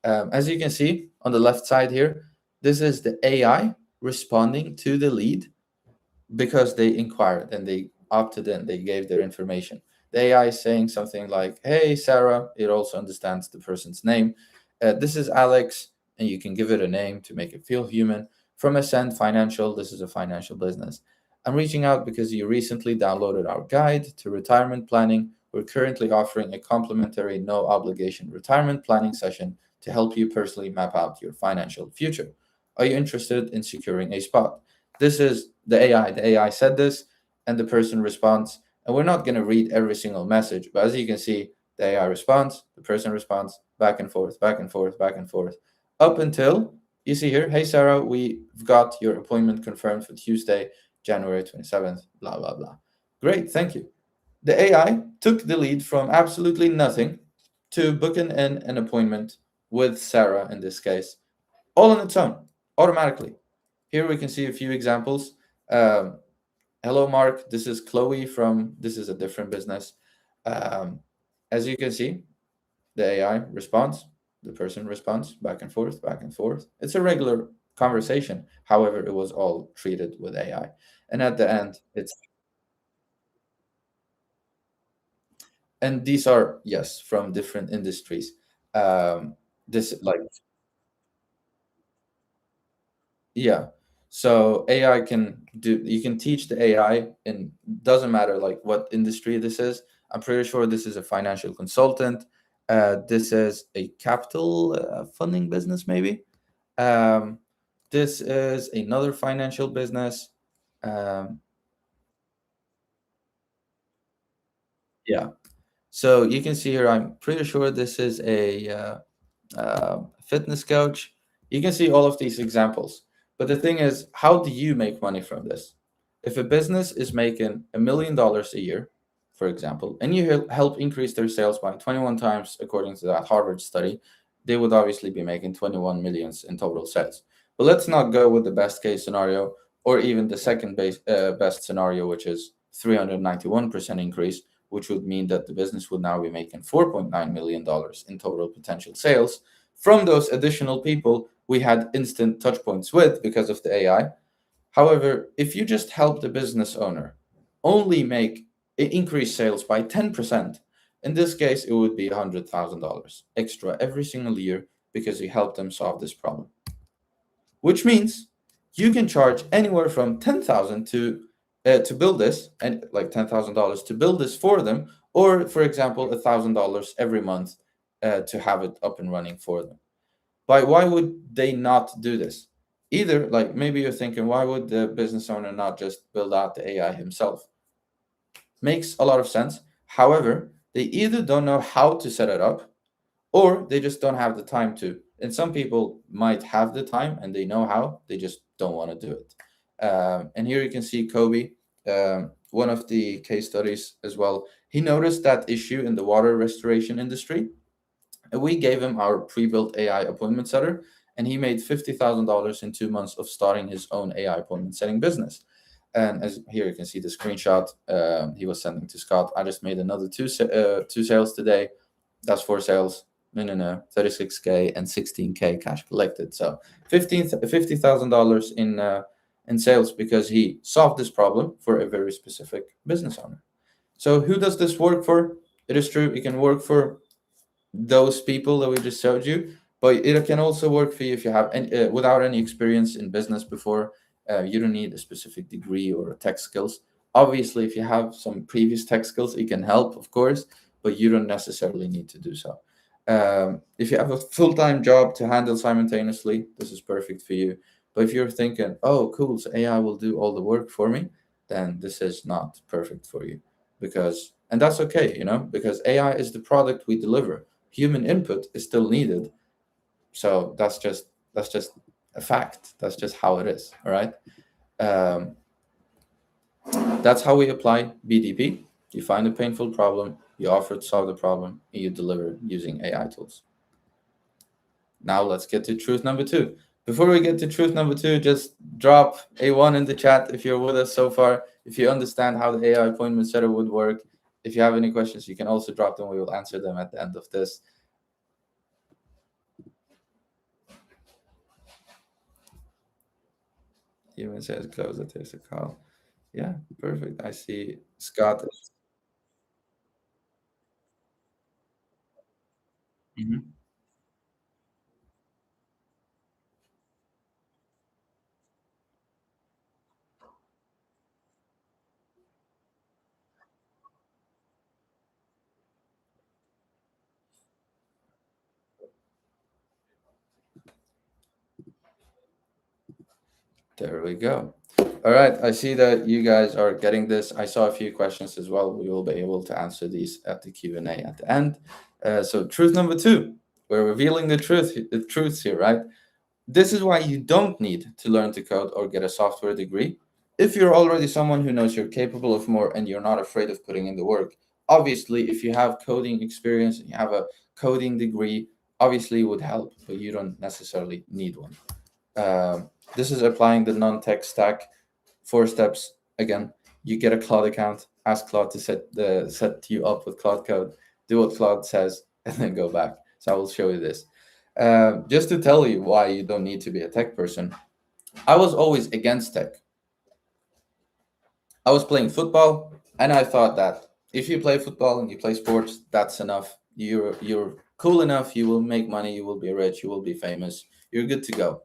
As you can see on the left side here, this is the AI responding to the lead because they inquired and they opted in, they gave their information. The AI is saying something like, "Hey, Sarah," it also understands the person's name. "This is Alex," and you can give it a name to make it feel human. "From Ascend Financial, this is a financial business. I'm reaching out because you recently downloaded our guide to retirement planning. We're currently offering a complimentary, no obligation retirement planning session to help you personally map out your financial future. Are you interested in securing a spot?" This is the AI. The AI said this, and the person responds. And we're not going to read every single message, but as you can see, the AI responds, the person responds, back and forth, back and forth, back and forth, up until you see here, "Hey, Sarah, we've got your appointment confirmed for Tuesday, January 27th, blah, blah, blah." Great, thank you. The AI took the lead from absolutely nothing to booking in an appointment with Sarah in this case, all on its own, automatically. Here we can see a few examples. Um, "Hello, Mark. This is Chloe from," this is a different business. Um, as you can see, the AI responds, the person responds, back and forth, back and forth. It's a regular conversation. However, it was all treated with AI. And at the end, it's, and these are, yes, from different industries. This, like, yeah. So AI can do, you can teach the AI, and doesn't matter like what industry this is. I'm pretty sure this is a financial consultant. This is a capital funding business, maybe. Um, this is another financial business. Um, yeah. So you can see here, I'm pretty sure this is a fitness coach. You can see all of these examples. But the thing is, how do you make money from this? If a business is making $1 million a year, for example, and you help increase their sales by 21 times, according to that Harvard study, they would obviously be making 21 millions in total sales. But let's not go with the best case scenario, or even the second best scenario, which is 391% increase, which would mean that the business would now be making $4.9 million in total potential sales from those additional people we had instant touch points with because of the AI. However, if you just help the business owner only make increase sales by 10%, in this case, it would be $100,000 extra every single year because you help them solve this problem, which means you can charge anywhere from 10,000 to build this, and like $10,000 to build this for them, or for example $1,000 every month to have it up and running for them. Why would they not do this? Either, like, maybe you're thinking, why would the business owner not just build out the AI himself? Makes a lot of sense. However, they either don't know how to set it up, or they just don't have the time to. And some people might have the time and they know how, they just don't want to do it. And here you can see Kobe, one of the case studies as well. He noticed that issue in the water restoration industry, and we gave him our pre-built AI appointment setter, and he made $50,000 in 2 months of starting his own AI appointment setting business. And as here you can see the screenshot he was sending to Scott. "I just made another two sales today. That's 4 sales. No, no, no. 36K and 16K cash collected. So $50,000 in sales because he solved this problem for a very specific business owner. So who does this work for? It is true, it can work for those people that we just showed you, but it can also work for you if you have any, without any experience in business before. You don't need a specific degree or tech skills. Obviously, if you have some previous tech skills, it can help, of course, but you don't necessarily need to do so. If you have a full-time job to handle simultaneously, this is perfect for you. But if you're thinking, "Oh, cool, so AI will do all the work for me," then this is not perfect for you, because, and that's okay, because AI is the product we deliver. Human input is still needed. So that's just a fact. That's just how it is. All right. Um, that's how we apply BDP. You find a painful problem, you offer to solve the problem, and you deliver using AI tools. Now let's get to truth number 2. Before we get to truth number two, just drop a one in the chat if you're with us so far. If you understand how the AI appointment setter would work. If you have any questions, you can also drop them. We will answer them at the end of this. Even says close that there's a call. Yeah, perfect. I see Scott. Mhm. There we go. All right, I see that you guys are getting this. I saw a few questions as well. We will be able to answer these at the Q&A at the end. So truth number two, we're revealing the truths here, right? This is why you don't need to learn to code or get a software degree. If you're already someone who knows you're capable of more and you're not afraid of putting in the work, obviously, if you have coding experience and you have a coding degree, obviously it would help, but you don't necessarily need one. This is applying the non-tech stack. 4 steps again. You get a Claude account. Ask Claude to set you up with Claude Code. Do what Claude says, and then go back. So I will show you this. Just to tell you why you don't need to be a tech person. I was always against tech. I was playing football, and I thought that if you play football and you play sports, that's enough. You're cool enough. You will make money. You will be rich. You will be famous. You're good to go.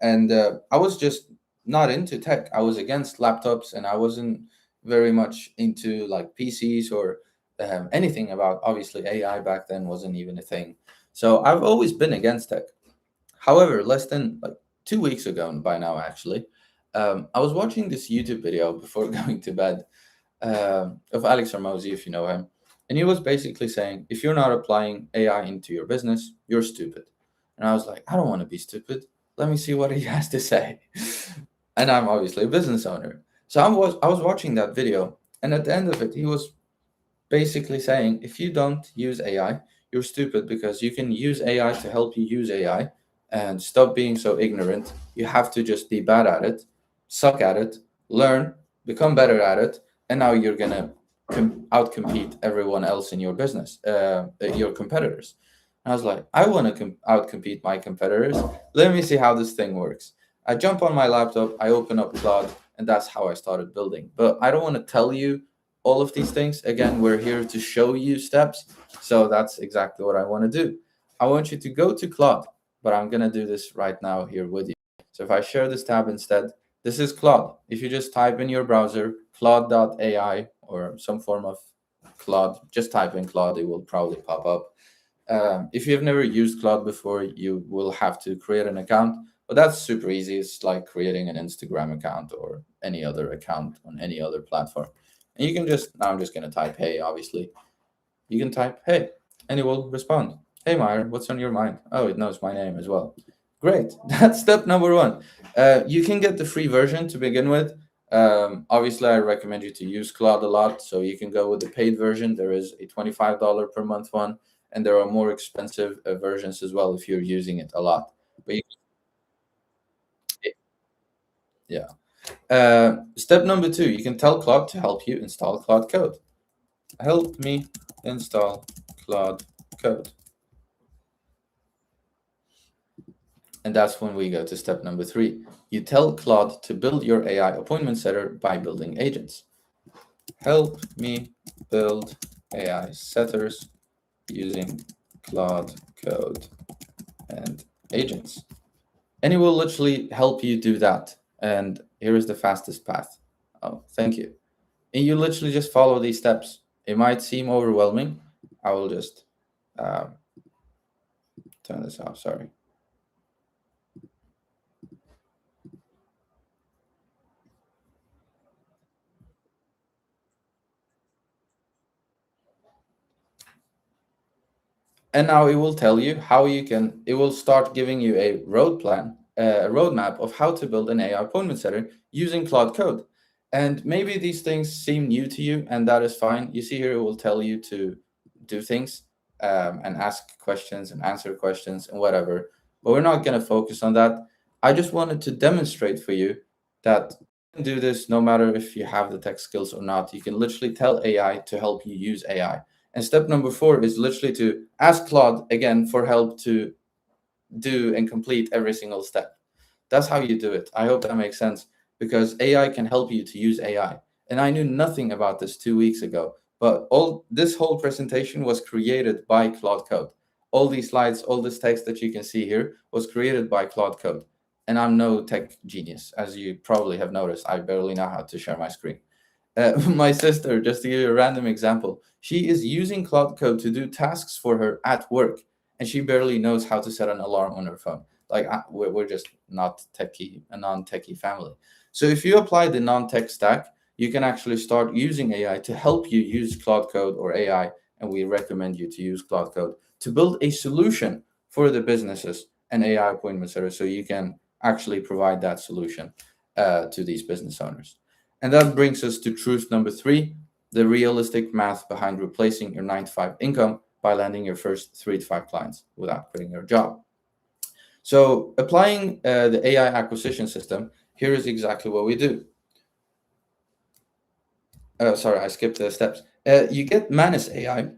And I was just not into tech. I was against laptops, and I wasn't very much into like PCs or anything about. Obviously, AI back then wasn't even a thing. So I've always been against tech. However, less than like 2 weeks ago, by now actually, I was watching this YouTube video before going to bed of Alex Hormozy, if you know him, and he was basically saying, if you're not applying AI into your business, you're stupid. And I was like, I don't want to be stupid. Let me see what he has to say. And I'm obviously a business owner, so I was watching that video, and at the end of it, he was basically saying, if you don't use AI, you're stupid because you can use AI to help you use AI and stop being so ignorant. You have to just be bad at it, suck at it, learn, become better at it, and now you're gonna outcompete everyone else in your business, your competitors. And I was like, I want to outcompete my competitors. Let me see how this thing works. I jump on my laptop, I open up Claude, and that's how I started building. But I don't want to tell you all of these things. Again, we're here to show you steps. So that's exactly what I want to do. I want you to go to Claude, but I'm going to do this right now here with you. So if I share this tab instead, this is Claude. If you just type in your browser, Claude.ai or some form of Claude, just type in Claude, it will probably pop up. If you've never used Claude before, you will have to create an account, but that's super easy. It's like creating an Instagram account or any other account on any other platform. And you can just, now I'm just going to type, hey, obviously. You can type, hey, and it will respond. Hey, Meyer, what's on your mind? Oh, it knows my name as well. Great. That's step number one. You can get the free version to begin with. Obviously, I recommend you to use Claude a lot. So you can go with the paid version. There is a $25 per month one, and there are more expensive versions as well if you're using it a lot. But yeah. Step number two, you can tell Claude to help you install Claude Code. Help me install Claude Code. And that's when we go to step number three. You tell Claude to build your AI appointment setter by building agents. Help me build AI setters using Claude Code and agents. And it will literally help you do that. And here is the fastest path. Oh, thank you. And you literally just follow these steps. It might seem overwhelming. I will just turn this off, sorry. And now it will tell you how you can, it will start giving you a roadmap of how to build an AI appointment setter using Claude Code. And maybe these things seem new to you, and that is fine. You see here, it will tell you to do things and ask questions and answer questions and whatever. But we're not going to focus on that. I just wanted to demonstrate for you that you can do this no matter if you have the tech skills or not. You can literally tell AI to help you use AI. And step number 4 is literally to ask Claude again for help to do and complete every single step. That's how you do it. I hope that makes sense, because AI can help you to use AI. And I knew nothing about this 2 weeks ago, but all this whole presentation was created by Claude Code. All these slides, all this text that you can see here was created by Claude Code. And I'm no tech genius, as you probably have noticed. I barely know how to share my screen. My sister, just to give you a random example, she is using Claude Code to do tasks for her at work, and she barely knows how to set an alarm on her phone. Like, we're just not techie, a non-techie family. So if you apply the non-tech stack, you can actually start using AI to help you use Claude Code or AI, and we recommend you to use Claude Code to build a solution for the businesses and AI appointment service, so you can actually provide that solution to these business owners. And that brings us to truth number 3, the realistic math behind replacing your 9 to 5 income by landing your first 3 to 5 clients without quitting your job. So applying the AI acquisition system, here is exactly what we do. Sorry, I skipped the steps. You get Manus AI.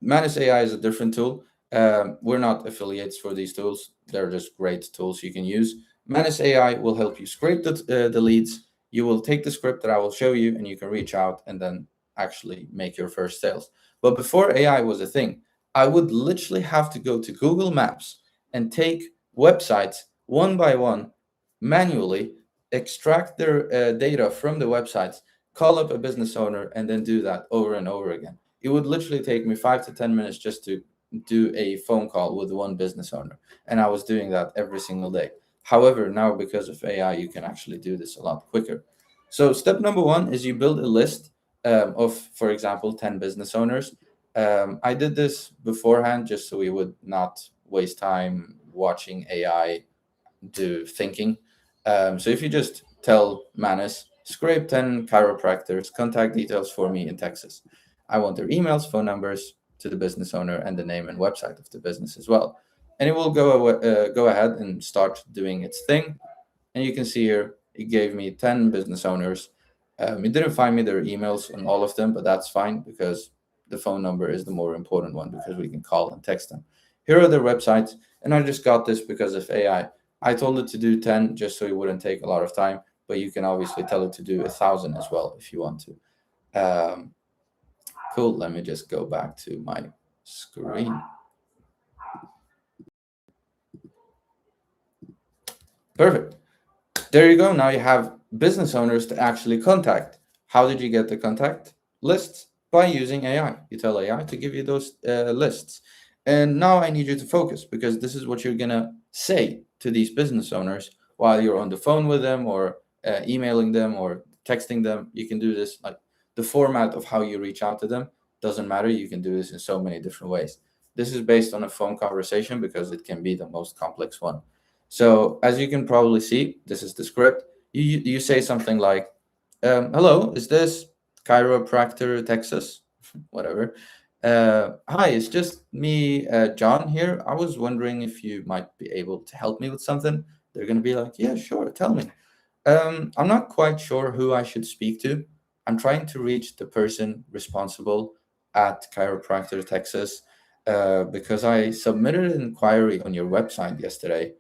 Manus AI is a different tool. We're not affiliates for these tools. They're just great tools you can use. Manus AI will help you scrape the leads. You will take the script that I will show you, and you can reach out and then actually make your first sales. But before AI was a thing, I would literally have to go to Google Maps and take websites one by one, manually extract their data from the websites, call up a business owner, and then do that over and over again. It would literally take me 5 to 10 minutes just to do a phone call with one business owner. And I was doing that every single day. However, now because of AI, you can actually do this a lot quicker. So step number 1 is you build a list of, for example, 10 business owners. I did this beforehand just so we would not waste time watching AI do thinking. So if you just tell Manus, scrape 10 chiropractors, contact details for me in Texas. I want their emails, phone numbers to the business owner, and the name and website of the business as well. And it will go ahead and start doing its thing. And you can see here, it gave me 10 business owners. It didn't find me their emails on all of them, but that's fine, because the phone number is the more important one, because we can call and text them. Here are their websites, and I just got this because of AI. I told it to do 10 just so it wouldn't take a lot of time, but you can obviously tell it to do 1,000 as well if you want to. Cool. Let me just go back to my screen. Perfect. There you go. Now you have business owners to actually contact. How did you get the contact lists? By using AI. You tell AI to give you those lists. And now I need you to focus, because this is what you're going to say to these business owners while you're on the phone with them, or emailing them, or texting them. You can do this, like, the format of how you reach out to them doesn't matter. You can do this in so many different ways. This is based on a phone conversation because it can be the most complex one. So as you can probably see, this is the script. You say something like, hello, is this Chiropractor Texas? Whatever. Hi, it's just me, John here. I was wondering if you might be able to help me with something. They're going to be like, yeah, sure, tell me. I'm not quite sure who I should speak to. I'm trying to reach the person responsible at Chiropractor Texas, because I submitted an inquiry on your website yesterday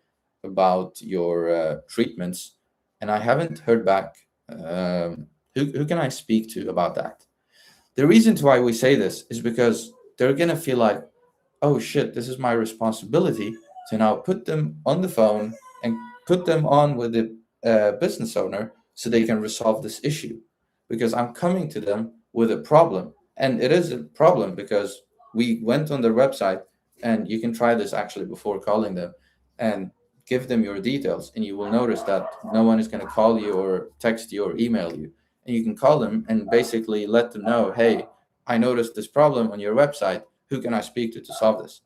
about your treatments, and I haven't heard back. Who can I speak to about that? The reason why we say this is because they're going to feel like, oh shit, this is my responsibility to now put them on the phone and put them on with the business owner so they can resolve this issue, because I'm coming to them with a problem. And it is a problem because we went on their website, and you can try this actually before calling them, and give them your details, and you will notice that no one is going to call you or text you or email you. And you can call them and basically let them know, hey, I noticed this problem on your website. Who can I speak to solve this?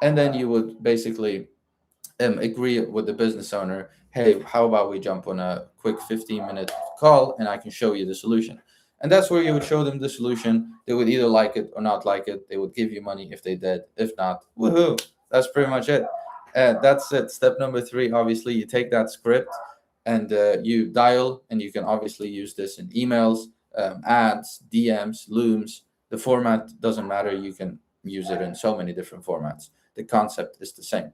And then you would basically agree with the business owner, hey, how about we jump on a quick 15-minute call and I can show you the solution. And that's where you would show them the solution. They would either like it or not like it. They would give you money if they did. If not, woohoo, that's pretty much it. That's it. Step number 3, obviously, you take that script and you dial, and you can obviously use this in emails, ads, DMs, looms. The format doesn't matter. You can use it in so many different formats. The concept is the same.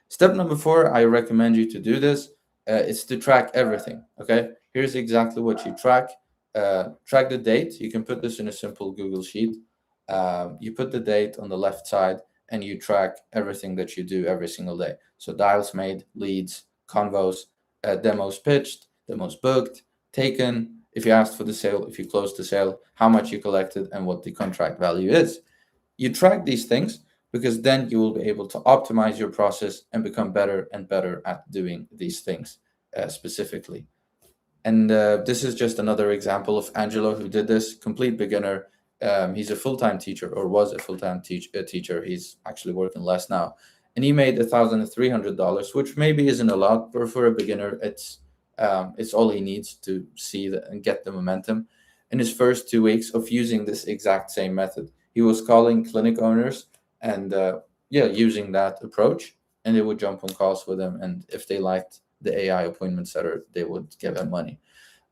Step number 4, I recommend you to do this. It's to track everything. Okay, here's exactly what you track. Track the date. You can put this in a simple Google Sheet. You put the date on the left side, and you track everything that you do every single day. So dials made, leads, convos, demos pitched, demos booked, taken, if you asked for the sale, if you closed the sale, how much you collected, and what the contract value is. You track these things because then you will be able to optimize your process and become better and better at doing these things specifically. And this is just another example of Angelo, who did this, complete beginner. He's a full-time teacher, or was a full-time teacher. He's actually working less now. And he made $1,300, which maybe isn't a lot, but for a beginner, it's all he needs to see and get the momentum. In his first 2 weeks of using this exact same method, he was calling clinic owners and using that approach, and they would jump on calls with him. And if they liked the AI appointment setter, they would give him money.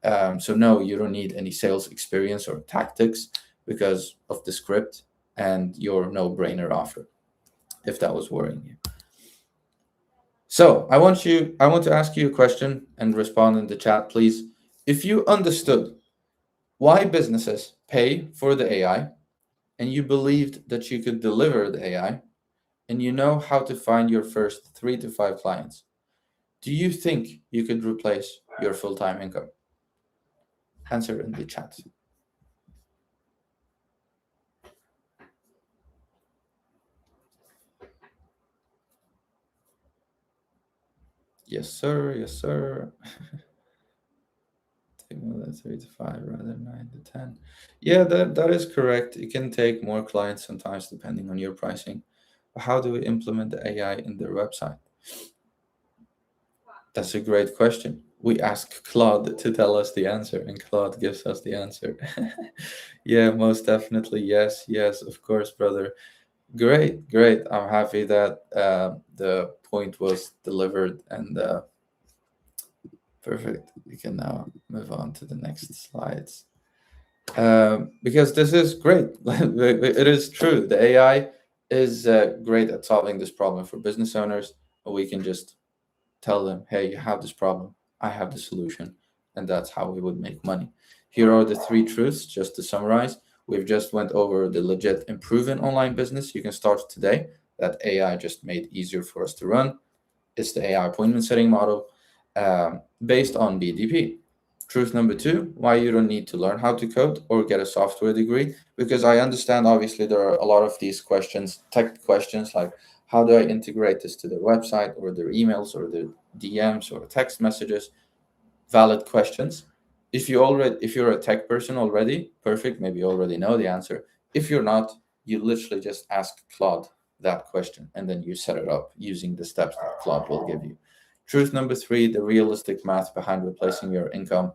So no, you don't need any sales experience or tactics because of the script and your no-brainer offer, if that was worrying you. So I want to ask you a question and respond in the chat, please. If you understood why businesses pay for the AI, and you believed that you could deliver the AI, and you know how to find your first 3 to 5 clients, do you think you could replace your full-time income? Answer in the chat. Yes, sir. Yes, sir. Take more than 3 to 5 rather than 9 to 10. Yeah, that is correct. It can take more clients sometimes depending on your pricing. But how do we implement the AI in their website? That's a great question. We ask Claude to tell us the answer, and Claude gives us the answer. Yeah, most definitely. Yes, yes, of course, brother. Great, great. I'm happy that the point was delivered, and perfect. We can now move on to the next slides. Because this is great. It is true. The AI is great at solving this problem for business owners. We can just tell them, hey, you have this problem, I have the solution, and that's how we would make money. Here are the 3 truths, just to summarize. We've just went over the legit and proven online business you can start today that AI just made easier for us to run. It's the AI appointment setting model based on BDP. Truth number 2, why you don't need to learn how to code or get a software degree, because I understand obviously there are a lot of these questions, tech questions, like how do I integrate this to their website or their emails or their DMs or text messages? Valid questions. If you're a tech person already, perfect, maybe you already know the answer. If you're not, you literally just ask Claude that question, and then you set it up using the steps that Claude will give you. Truth number 3, the realistic math behind replacing your income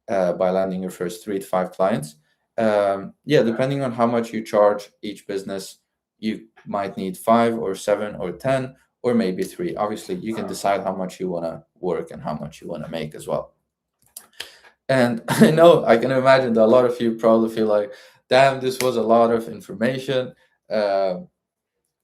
by landing your first 3 to 5 clients. Depending on how much you charge each business, you might need 5 or 7 or 10 or maybe 3. Obviously, you can decide how much you want to work and how much you want to make as well. And I know, I can imagine that a lot of you probably feel like, damn, this was a lot of information.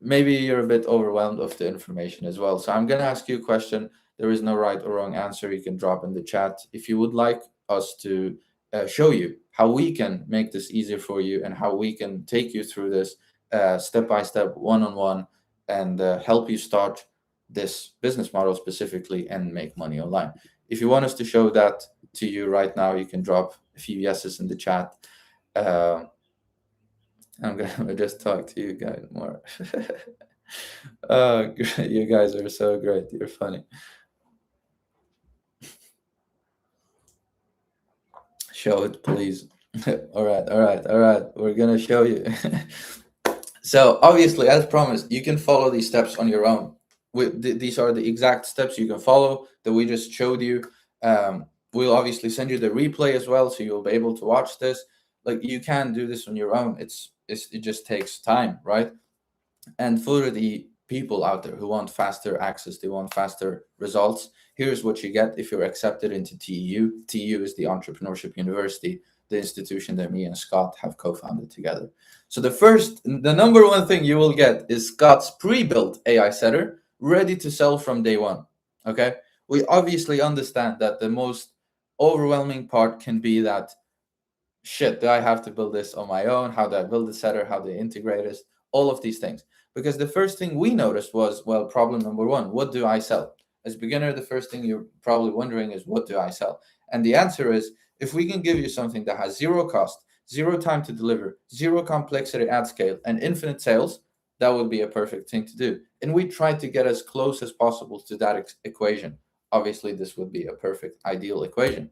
Maybe you're a bit overwhelmed of the information as well. So I'm going to ask you a question. There is no right or wrong answer. You can drop in the chat. If you would like us to show you how we can make this easier for you and how we can take you through this step by step, one-on-one, and help you start this business model specifically and make money online. If you want us to show that to you right now, you can drop a few yeses in the chat. I'm gonna just talk to you guys more. You guys are so great. You're funny. Show it, please. All right. We're gonna show you. So obviously, as promised, you can follow these steps on your own. These are the exact steps you can follow that we just showed you. We'll obviously send you the replay as well, so you'll be able to watch this. Like, you can do this on your own. It just takes time, right? And for the people out there who want faster access, they want faster results. Here's what you get if you're accepted into TEU. TEU is the Entrepreneurship University, the institution that me and Scott have co-founded together. So the number one thing you will get is Scott's pre-built AI setter, ready to sell from day one. Okay. We obviously understand that the most overwhelming part can be that, shit, do I have to build this on my own? How do I build the setter? How do I integrate this? All of these things. Because the first thing we noticed was, well, problem number one, what do I sell? As a beginner, the first thing you're probably wondering is, what do I sell? And the answer is, if we can give you something that has zero cost, zero time to deliver, zero complexity at scale, and infinite sales, that would be a perfect thing to do. And we tried to get as close as possible to that equation. Obviously, this would be a perfect, ideal equation.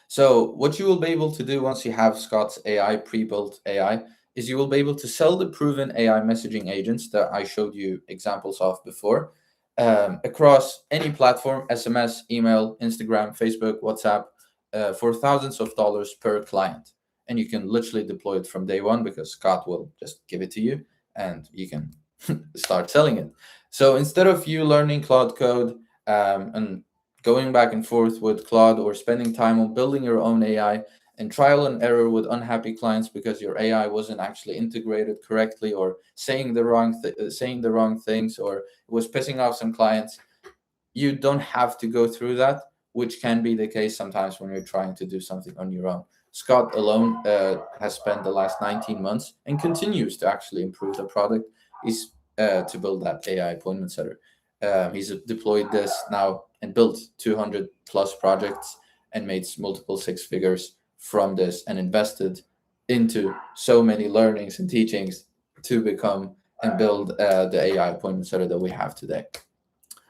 So what you will be able to do once you have Scott's AI, pre-built AI, is you will be able to sell the proven AI messaging agents that I showed you examples of before, across any platform: SMS, email, Instagram, Facebook, WhatsApp, for thousands of dollars per client. And you can literally deploy it from day one, because Scott will just give it to you and you can start selling it. So instead of you learning Cloud Code, and going back and forth with Claude, or spending time on building your own AI and trial and error with unhappy clients because your AI wasn't actually integrated correctly, or saying saying the wrong things, or it was pissing off some clients, you don't have to go through that, which can be the case sometimes when you're trying to do something on your own. Scott alone has spent the last 19 months and continues to actually improve the product. He's to build that AI appointment setter. He's deployed this now and built 200 plus projects and made multiple six figures from this, and invested into so many learnings and teachings to become and build the AI appointment setter that we have today.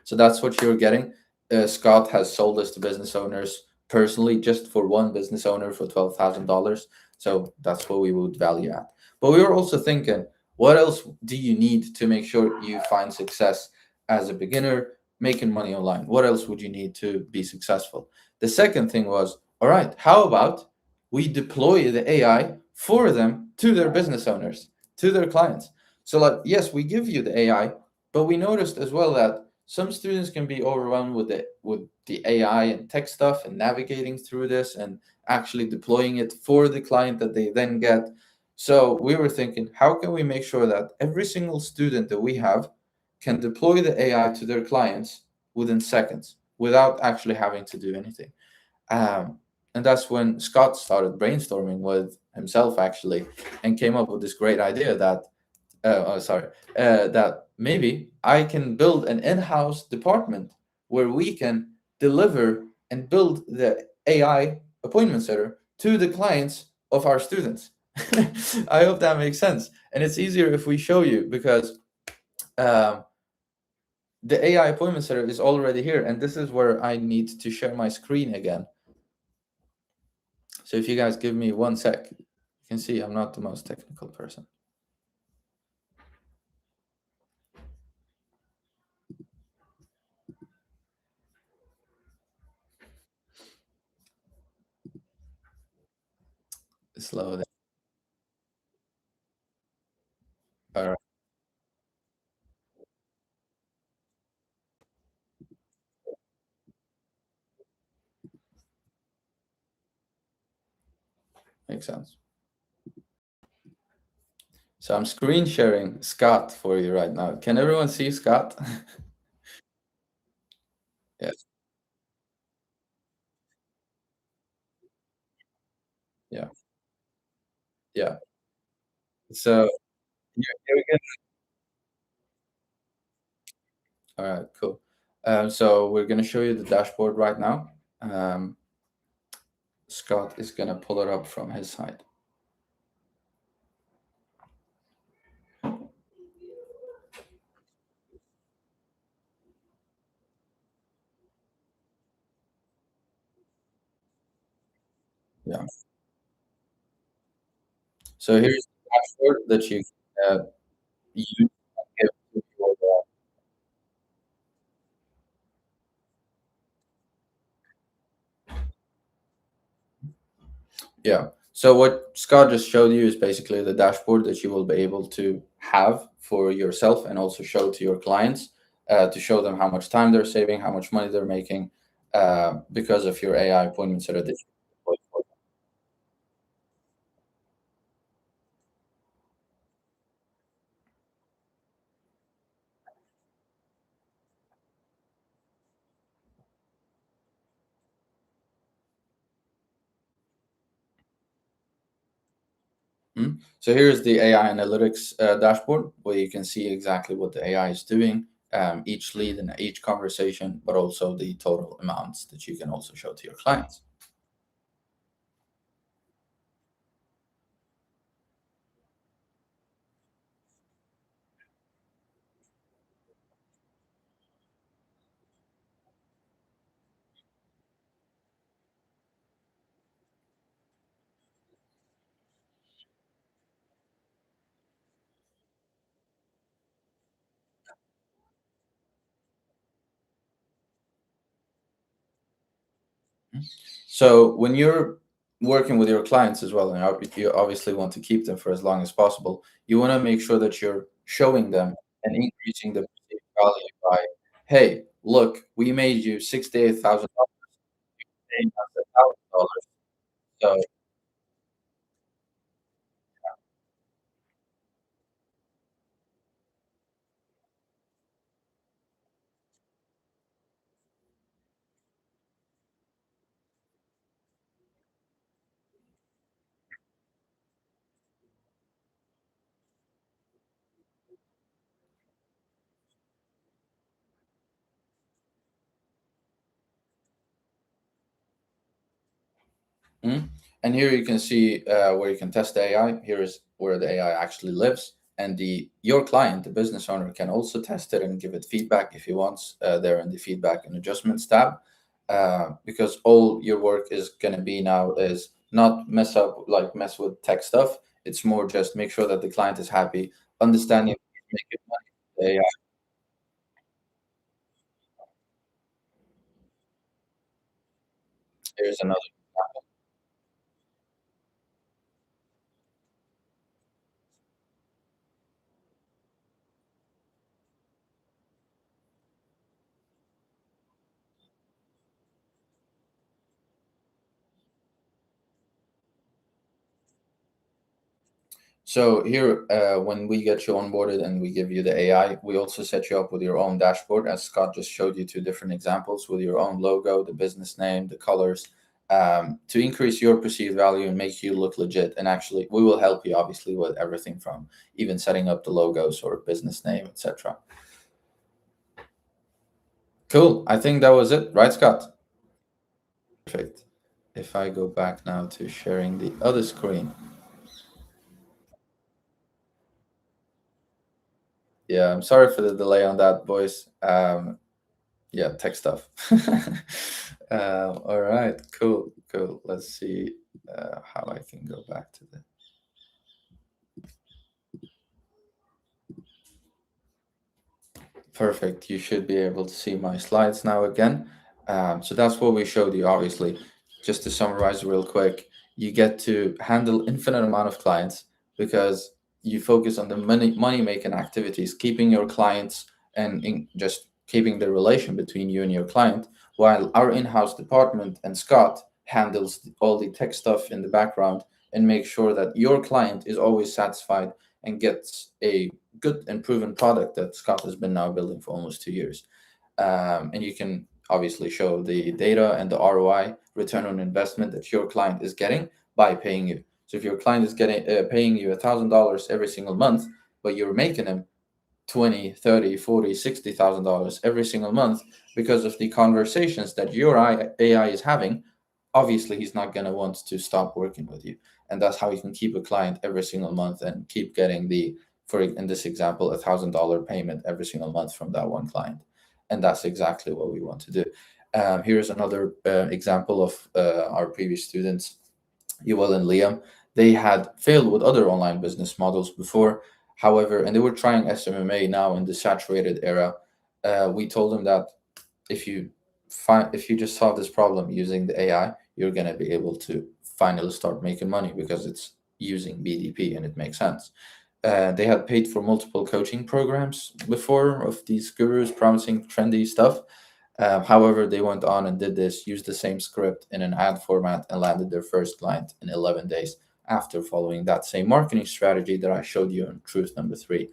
So that's what you're getting. Scott has sold this to business owners personally, just for one business owner, for $12,000. So that's what we would value at. But we were also thinking, what else do you need to make sure you find success as a beginner making money online? What else would you need to be successful? The second thing was, all right, how about we deploy the AI for them to their business owners, to their clients? So, like, yes, we give you the AI, but we noticed as well that some students can be overwhelmed with the AI and tech stuff, and navigating through this and actually deploying it for the client that they then get. So we were thinking, how can we make sure that every single student that we have can deploy the AI to their clients within seconds without actually having to do anything? Um, and that's when Scott started brainstorming with himself, actually, and came up with this great idea that that maybe I can build an in-house department where we can deliver and build the AI appointment setter to the clients of our students. I hope that makes sense. And it's easier if we show you, because um, the AI appointment setter is already here. And this is where I need to share my screen again. So if you guys give me 1 sec, you can see I'm not the most technical person. Slow down. All right, makes sense. So I'm screen sharing Scott for you right now. Can everyone see Scott? Yes. Yeah. Yeah. So here we go. All right, cool. So we're gonna show you the dashboard right now. Um, Scott is gonna pull it up from his side. Yeah. So here's the dashboard that you use to give to your, yeah. So what Scott just showed you is basically the dashboard that you will be able to have for yourself and also show to your clients, to show them how much time they're saving, how much money they're making, because of your AI appointment setter that you deployed for them. So here's the AI analytics dashboard where you can see exactly what the AI is doing, each lead and each conversation, but also the total amounts that you can also show to your clients. So when you're working with your clients as well, and you obviously want to keep them for as long as possible, you want to make sure that you're showing them and increasing the perceived value by, hey, look, we made you $68,000, paying us $1,000. So, mhm. And here you can see where you can test the AI. Here is where the AI actually lives, and the your client, the business owner, can also test it and give it feedback if he wants. There in the feedback and adjustments tab, because all your work is going to be now is not mess with tech stuff. It's more just make sure that the client is happy, understanding making money. with the AI. Here's another. So here, when we get you onboarded and we give you the AI, we also set you up with your own dashboard, as Scott just showed you two different examples with your own logo, the business name, the colors, to increase your perceived value and make you look legit. And actually, we will help you obviously with everything from even setting up the logos or business name, etc. Cool. I think that was it, right, Scott? Perfect. If I go back now to sharing the other screen. Yeah, I'm sorry for the delay on that, boys. Yeah, tech stuff. All right, cool, cool. Let's see how I can go back to the perfect. You should be able to see my slides now again. So that's what we showed you, obviously. Just to summarize real quick, you get to handle infinite amount of clients because you focus on the money making activities, keeping your clients and just keeping the relation between you and your client, while our in-house department and Scott handles all the tech stuff in the background and make sure that your client is always satisfied and gets a good and proven product that Scott has been now building for almost 2 years. And you can obviously show the data and the ROI, return on investment, that your client is getting by paying you. So if your client is getting paying you $1,000 every single month, but you're making them 20, 30, 40, $60,000 every single month because of the conversations that your AI is having, obviously he's not going to want to stop working with you. And that's how you can keep a client every single month and keep getting the, for in this example, $1,000 payment every single month from that one client. And that's exactly what we want to do. Here's another example of our previous students, Yuval and Liam. They had failed with other online business models before. However, and they were trying SMMA now in the saturated era. We told them that if you if you just solve this problem using the AI, you're going to be able to finally start making money because it's using BDP and it makes sense. They had paid for multiple coaching programs before of these gurus promising trendy stuff. However, they went on and did this, used the same script in an ad format, and landed their first client in 11 days after following that same marketing strategy that I showed you in truth number 3.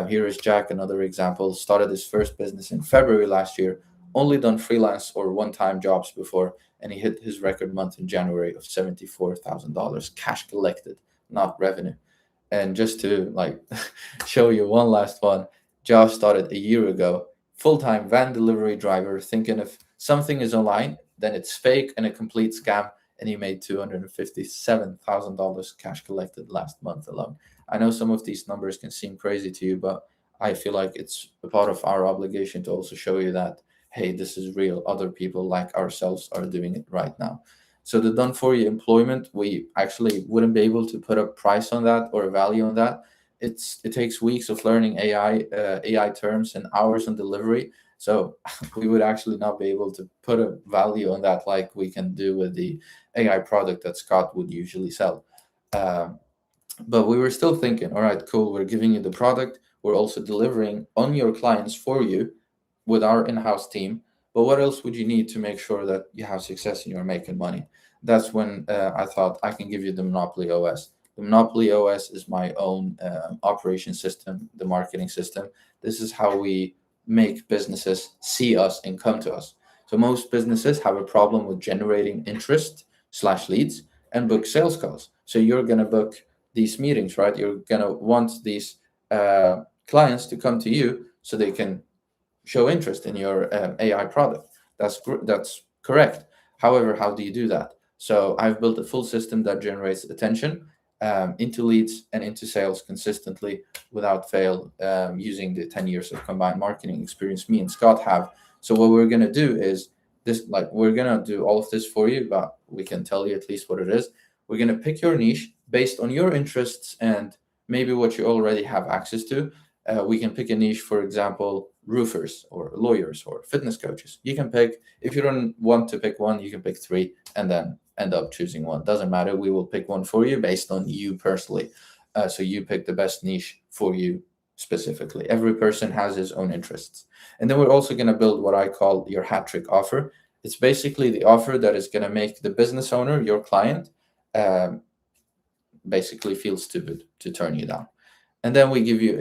Here is Jack, another example. Started his first business in February last year, only done freelance or one-time jobs before, and he hit his record month in January of $74,000 cash collected, not revenue. And just to like show you one last one, Josh started a year ago, full-time van delivery driver, thinking if something is online, then it's fake and a complete scam. And he made $257,000 cash collected last month alone. I know some of these numbers can seem crazy to you, but I feel like it's a part of our obligation to also show you that, hey, this is real. Other people like ourselves are doing it right now. So the done for you employment, we actually wouldn't be able to put a price on that or a value on that. It takes weeks of learning AI terms and hours on delivery. So we would actually not be able to put a value on that like we can do with the AI product that Scott would usually sell. Um, but we were still thinking, all right, cool, we're giving you the product. We're also delivering on your clients for you with our in-house team. But what else would you need to make sure that you have success and you're making money? That's when I thought I can give you the Monopoly OS. The Monopoly OS is my own operation system, the marketing system. This is how we make businesses see us and come to us. So most businesses have a problem with generating interest slash leads and book sales calls. So you're going to book these meetings, right? You're going to want these clients to come to you so they can show interest in your AI product. That's correct. However, how do you do that? So I've built a full system that generates attention into leads and into sales consistently without fail, using the 10 years of combined marketing experience me and Scott have. So what we're going to do is this, like we're going to do all of this for you, but we can tell you at least what it is. We're going to pick your niche based on your interests and maybe what you already have access to. We can pick a niche, for example, roofers or lawyers or fitness coaches. You can pick, if you don't want to pick one, you can pick 3 and then end up choosing one. Doesn't matter. We will pick one for you based on you personally. So you pick the best niche for you specifically. Every person has his own interests. And then we're also going to build what I call your hat trick offer. It's basically the offer that is going to make the business owner, your client, basically feel stupid to turn you down. And then we give you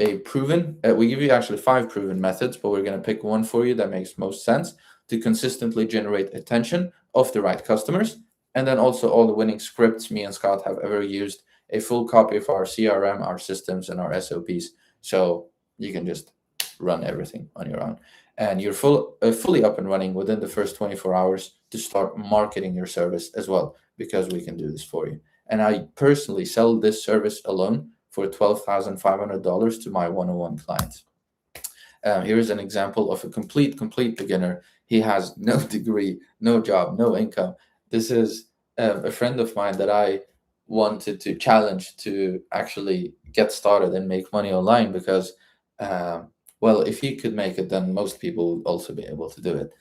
we give you actually 5 proven methods, but we're going to pick one for you that makes most sense to consistently generate attention of the right customers. And then also all the winning scripts me and Scott have ever used, a full copy of our CRM, our systems, and our SOPs. So you can just run everything on your own. And you're fully up and running within the first 24 hours to start marketing your service as well, because we can do this for you. And I personally sell this service alone for $12,500 to my one-on-one clients. Here's an example of a complete beginner. He has no degree, no job, no income. This is a friend of mine that I wanted to challenge to actually get started and make money online because, well, if he could make it, then most people would also be able to do it.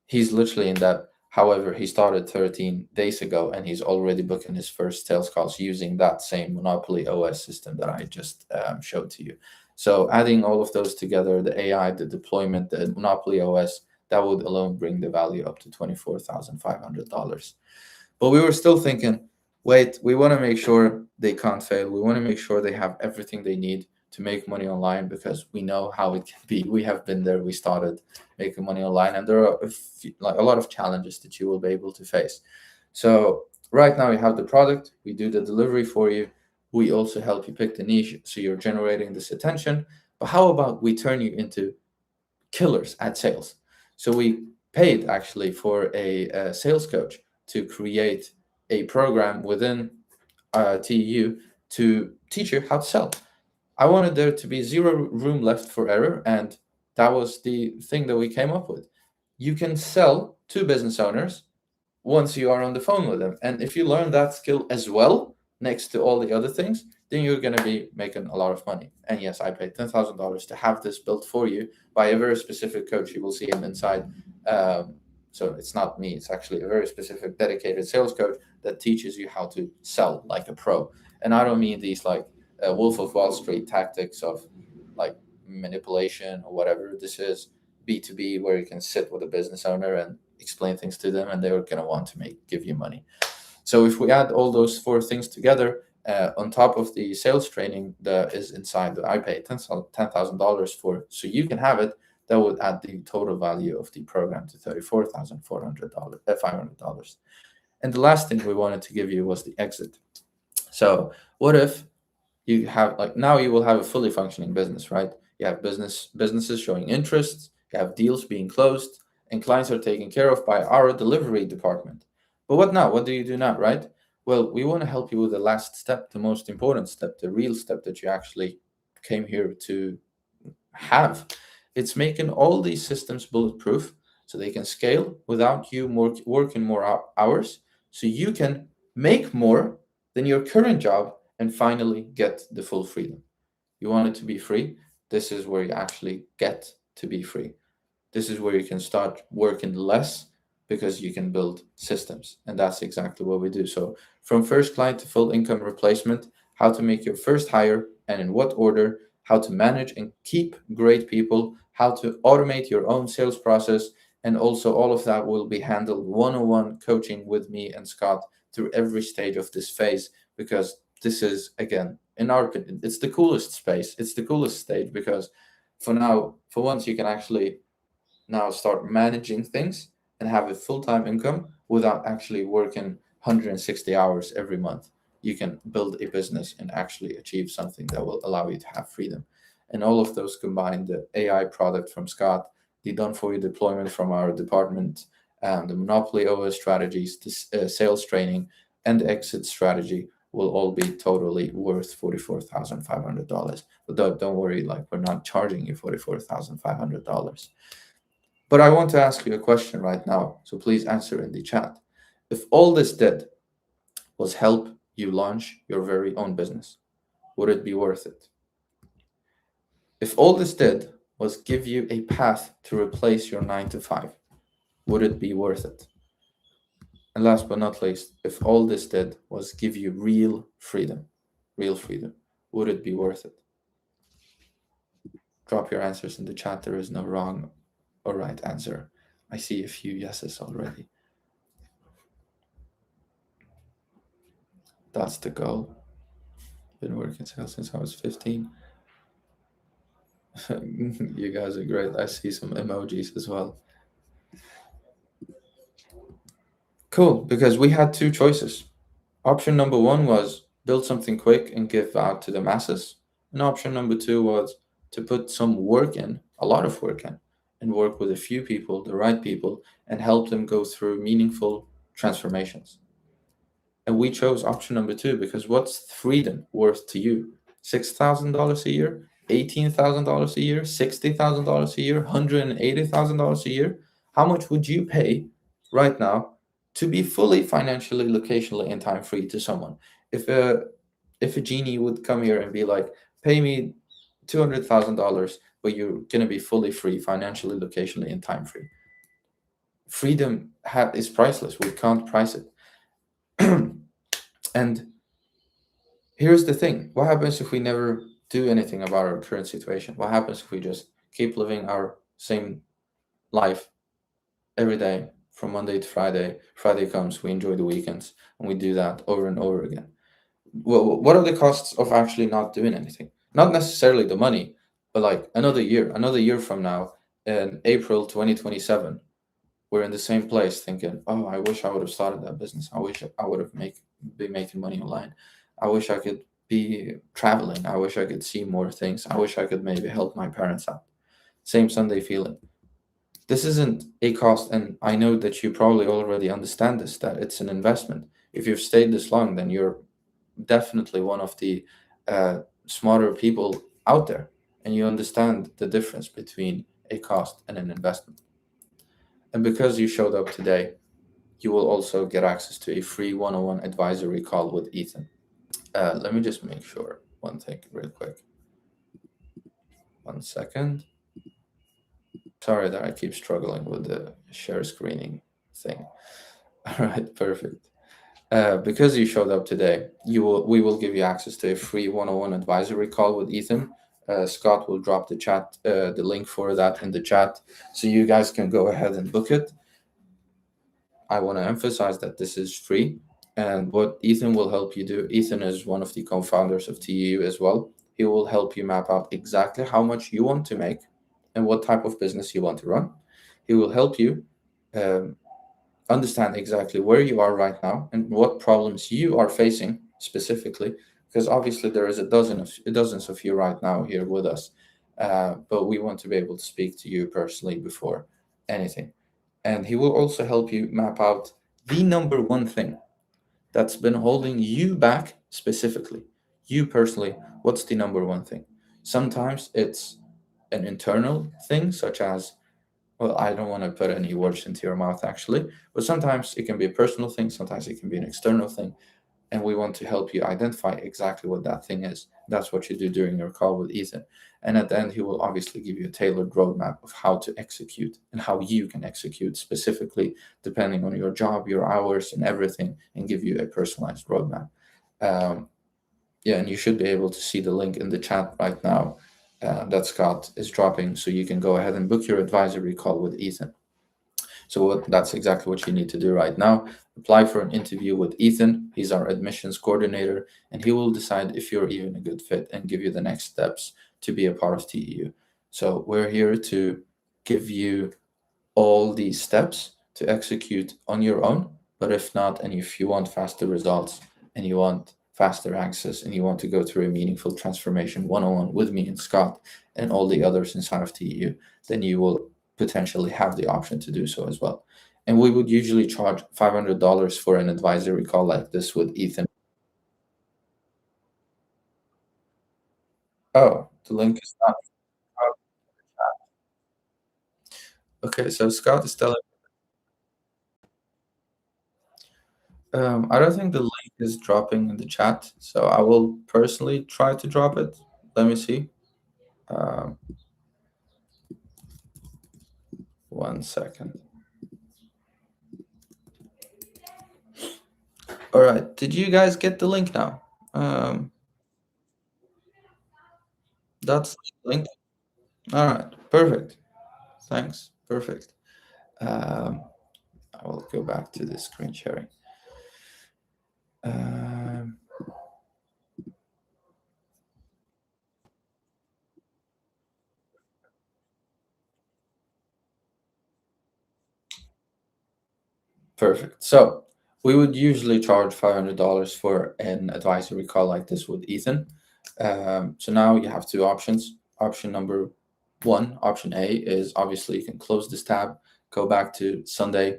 He's literally in that. However, he started 13 days ago and he's already booking his first sales calls using that same Monopoly OS system that I just showed to you. So adding all of those together, the AI, the deployment, the Monopoly OS, that would alone bring the value up to $24,500. But we were still thinking, wait, we want to make sure they can't fail. We want to make sure they have everything they need to make money online because we know how it can be. We have been there. We started making money online, and there are a lot of challenges that you will be able to face. So right now we have the product. We do the delivery for you. We also help you pick the niche, so you're generating this attention. But how about we turn you into killers at sales? So we paid actually for a sales coach to create a program within TU to teach you how to sell. I wanted there to be zero room left for error, and that was the thing that we came up with. You can sell to business owners once you are on the phone with them. And if you learn that skill as well, next to all the other things, then you're going to be making a lot of money. And yes, I paid $10,000 to have this built for you by a very specific coach. You will see him inside So it's not me, it's actually a very specific dedicated sales coach that teaches you how to sell like a pro. And I don't mean these like Wolf of Wall Street tactics of like manipulation or whatever. This is B2B, where you can sit with a business owner and explain things to them, and they're going to want to give you money. So if we add all those four things together, on top of the sales training that is inside that I pay $10,000 for, so you can have it, that would add the total value of the program to $34,400, $500. And the last thing we wanted to give you was the exit. So what if you have, like, now you will have a fully functioning business, right? You have businesses showing interest, you have deals being closed, and clients are taken care of by our delivery department. But what now? What do you do now, right? Well, we want to help you with the last step, the most important step, the real step that you actually came here to have. It's making all these systems bulletproof so they can scale without you working more hours, so you can make more than your current job and finally get the full freedom. You want it to be free? This is where you actually get to be free. This is where you can start working less because you can build systems. And that's exactly what we do. So, from first client to full income replacement, how to make your first hire and in what order, how to manage and keep great people, how to automate your own sales process. And also, all of that will be handled one on one coaching with me and Scott through every stage of this phase, because this is, again, in our opinion, it's the coolest space. It's the coolest stage because for once, you can actually now start managing things and have a full-time income without actually working 160 hours every month. You can build a business and actually achieve something that will allow you to have freedom. And all of those combined, the AI product from Scott, the done for you deployment from our department, the Monopoly OS strategies, the sales training, and the exit strategy will all be totally worth $44,500. But don't worry, like, we're not charging you $44,500. But I want to ask you a question right now, so please answer in the chat. If all this did was help you launch your very own business, would it be worth it? If all this did was give you a path to replace your 9 to 5, would it be worth it? And last but not least, if all this did was give you real freedom, would it be worth it? Drop your answers in the chat. There is no wrong or right answer. I see a few yeses already. That's the goal. Been working sales since I was 15. You guys are great. I see some emojis as well. Cool, because we had two choices. Option number one was build something quick and give out to the masses. And option number two was to put some work in, a lot of work in, and work with a few people, the right people, and help them go through meaningful transformations. And we chose option number two because what's freedom worth to you? $6,000 a year, $18,000 a year, $60,000 a year, $180,000 a year? How much would you pay right now to be fully financially, locationally, and time free to someone? If a genie would come here and be like, pay me $200,000, but you're gonna be fully free financially, locationally, and time free. Freedom is priceless. We can't price it. And here's the thing: what happens if we never do anything about our current situation? What happens if we just keep living our same life every day from Monday to Friday? Friday comes, we enjoy the weekends, and we do that over and over again. Well, what are the costs of actually not doing anything? Not necessarily the money, but like another year from now, in April 2027, we're in the same place thinking, oh, I wish I would have started that business. I wish I would have been making money online. I wish I could be traveling. I wish I could see more things. I wish I could maybe help my parents out. Same Sunday feeling. This isn't a cost, and I know that you probably already understand this, that it's an investment. If you've stayed this long, then you're definitely one of the smarter people out there, and you understand the difference between a cost and an investment. And because you showed up today, you will also get access to a free one-on-one advisory call with Ethan. Let me just make sure one thing real quick. 1 second. Sorry that I keep struggling with the share screening thing. All right, perfect. Because you showed up today, we will give you access to a free one-on-one advisory call with Ethan. Scott will drop the link for that in the chat, so you guys can go ahead and book it. I want to emphasize that this is free, and what Ethan will help you do. Ethan is one of the co-founders of TU as well. He will help you map out exactly how much you want to make and what type of business you want to run. He will help you. Um, Understand exactly where you are right now and what problems you are facing specifically, because obviously there is dozens of you right now here with us, but we want to be able to speak to you personally before anything. And he will also help you map out the number one thing that's been holding you back specifically. You personally, what's the number one thing? Sometimes it's an internal thing, such as, well, I don't want to put any words into your mouth actually, but sometimes it can be a personal thing, sometimes it can be an external thing, and we want to help you identify exactly what that thing is. That's what you do during your call with Ethan. And at the end, he will obviously give you a tailored roadmap of how to execute and how you can execute specifically depending on your job, your hours, and everything, and give you a personalized roadmap. Um, yeah, and you should be able to see the link in the chat right now that Scott is dropping, so you can go ahead and book your advisory call with Ethan. So that's exactly what you need to do right now. Apply for an interview with Ethan. He's our admissions coordinator, and he will decide if you're even a good fit and give you the next steps to be a part of TEU. So we're here to give you all these steps to execute on your own. But if not, and if you want faster results and you want faster access and you want to go through a meaningful transformation one-on-one with me and Scott and all the others inside of TEU, then you will potentially have the option to do so as well. And we would usually charge $500 for an advisory call like this with Ethan. Oh, the link is not. Okay, so Scott is telling. I don't think the link is dropping in the chat, so I will personally try to drop it. Let me see. Um, 1 second. All right. Did you guys get the link now? Um, that's the link. All right. Perfect. Thanks. Perfect. Um, I will go back to the screen sharing. Um, Perfect. So we would usually charge $500 for an advisory call like this with Ethan. So now you have two options. Option number one, option A, is obviously you can close this tab, go back to Sunday,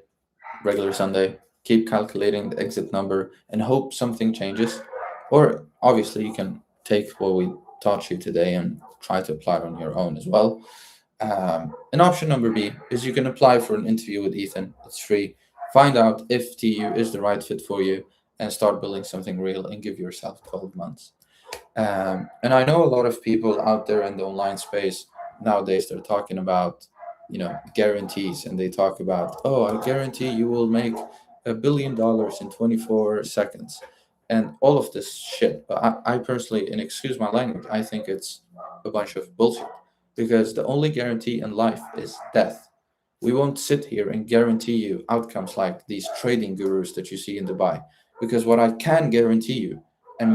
regular Sunday, keep calculating the exit number, and hope something changes. Or obviously you can take what we taught you today and try to apply it on your own as well. And option number B is you can apply for an interview with Ethan. It's free. Find out if TU is the right fit for you and start building something real and give yourself 12 months. And I know a lot of people out there in the online space nowadays, they're talking about, guarantees, and they talk about, oh, I guarantee you will make $1 billion in 24 seconds and all of this shit. But I personally, and excuse my language, I think it's a bunch of bullshit, because the only guarantee in life is death. We won't sit here and guarantee you outcomes like these trading gurus that you see in Dubai, because what I can guarantee you, and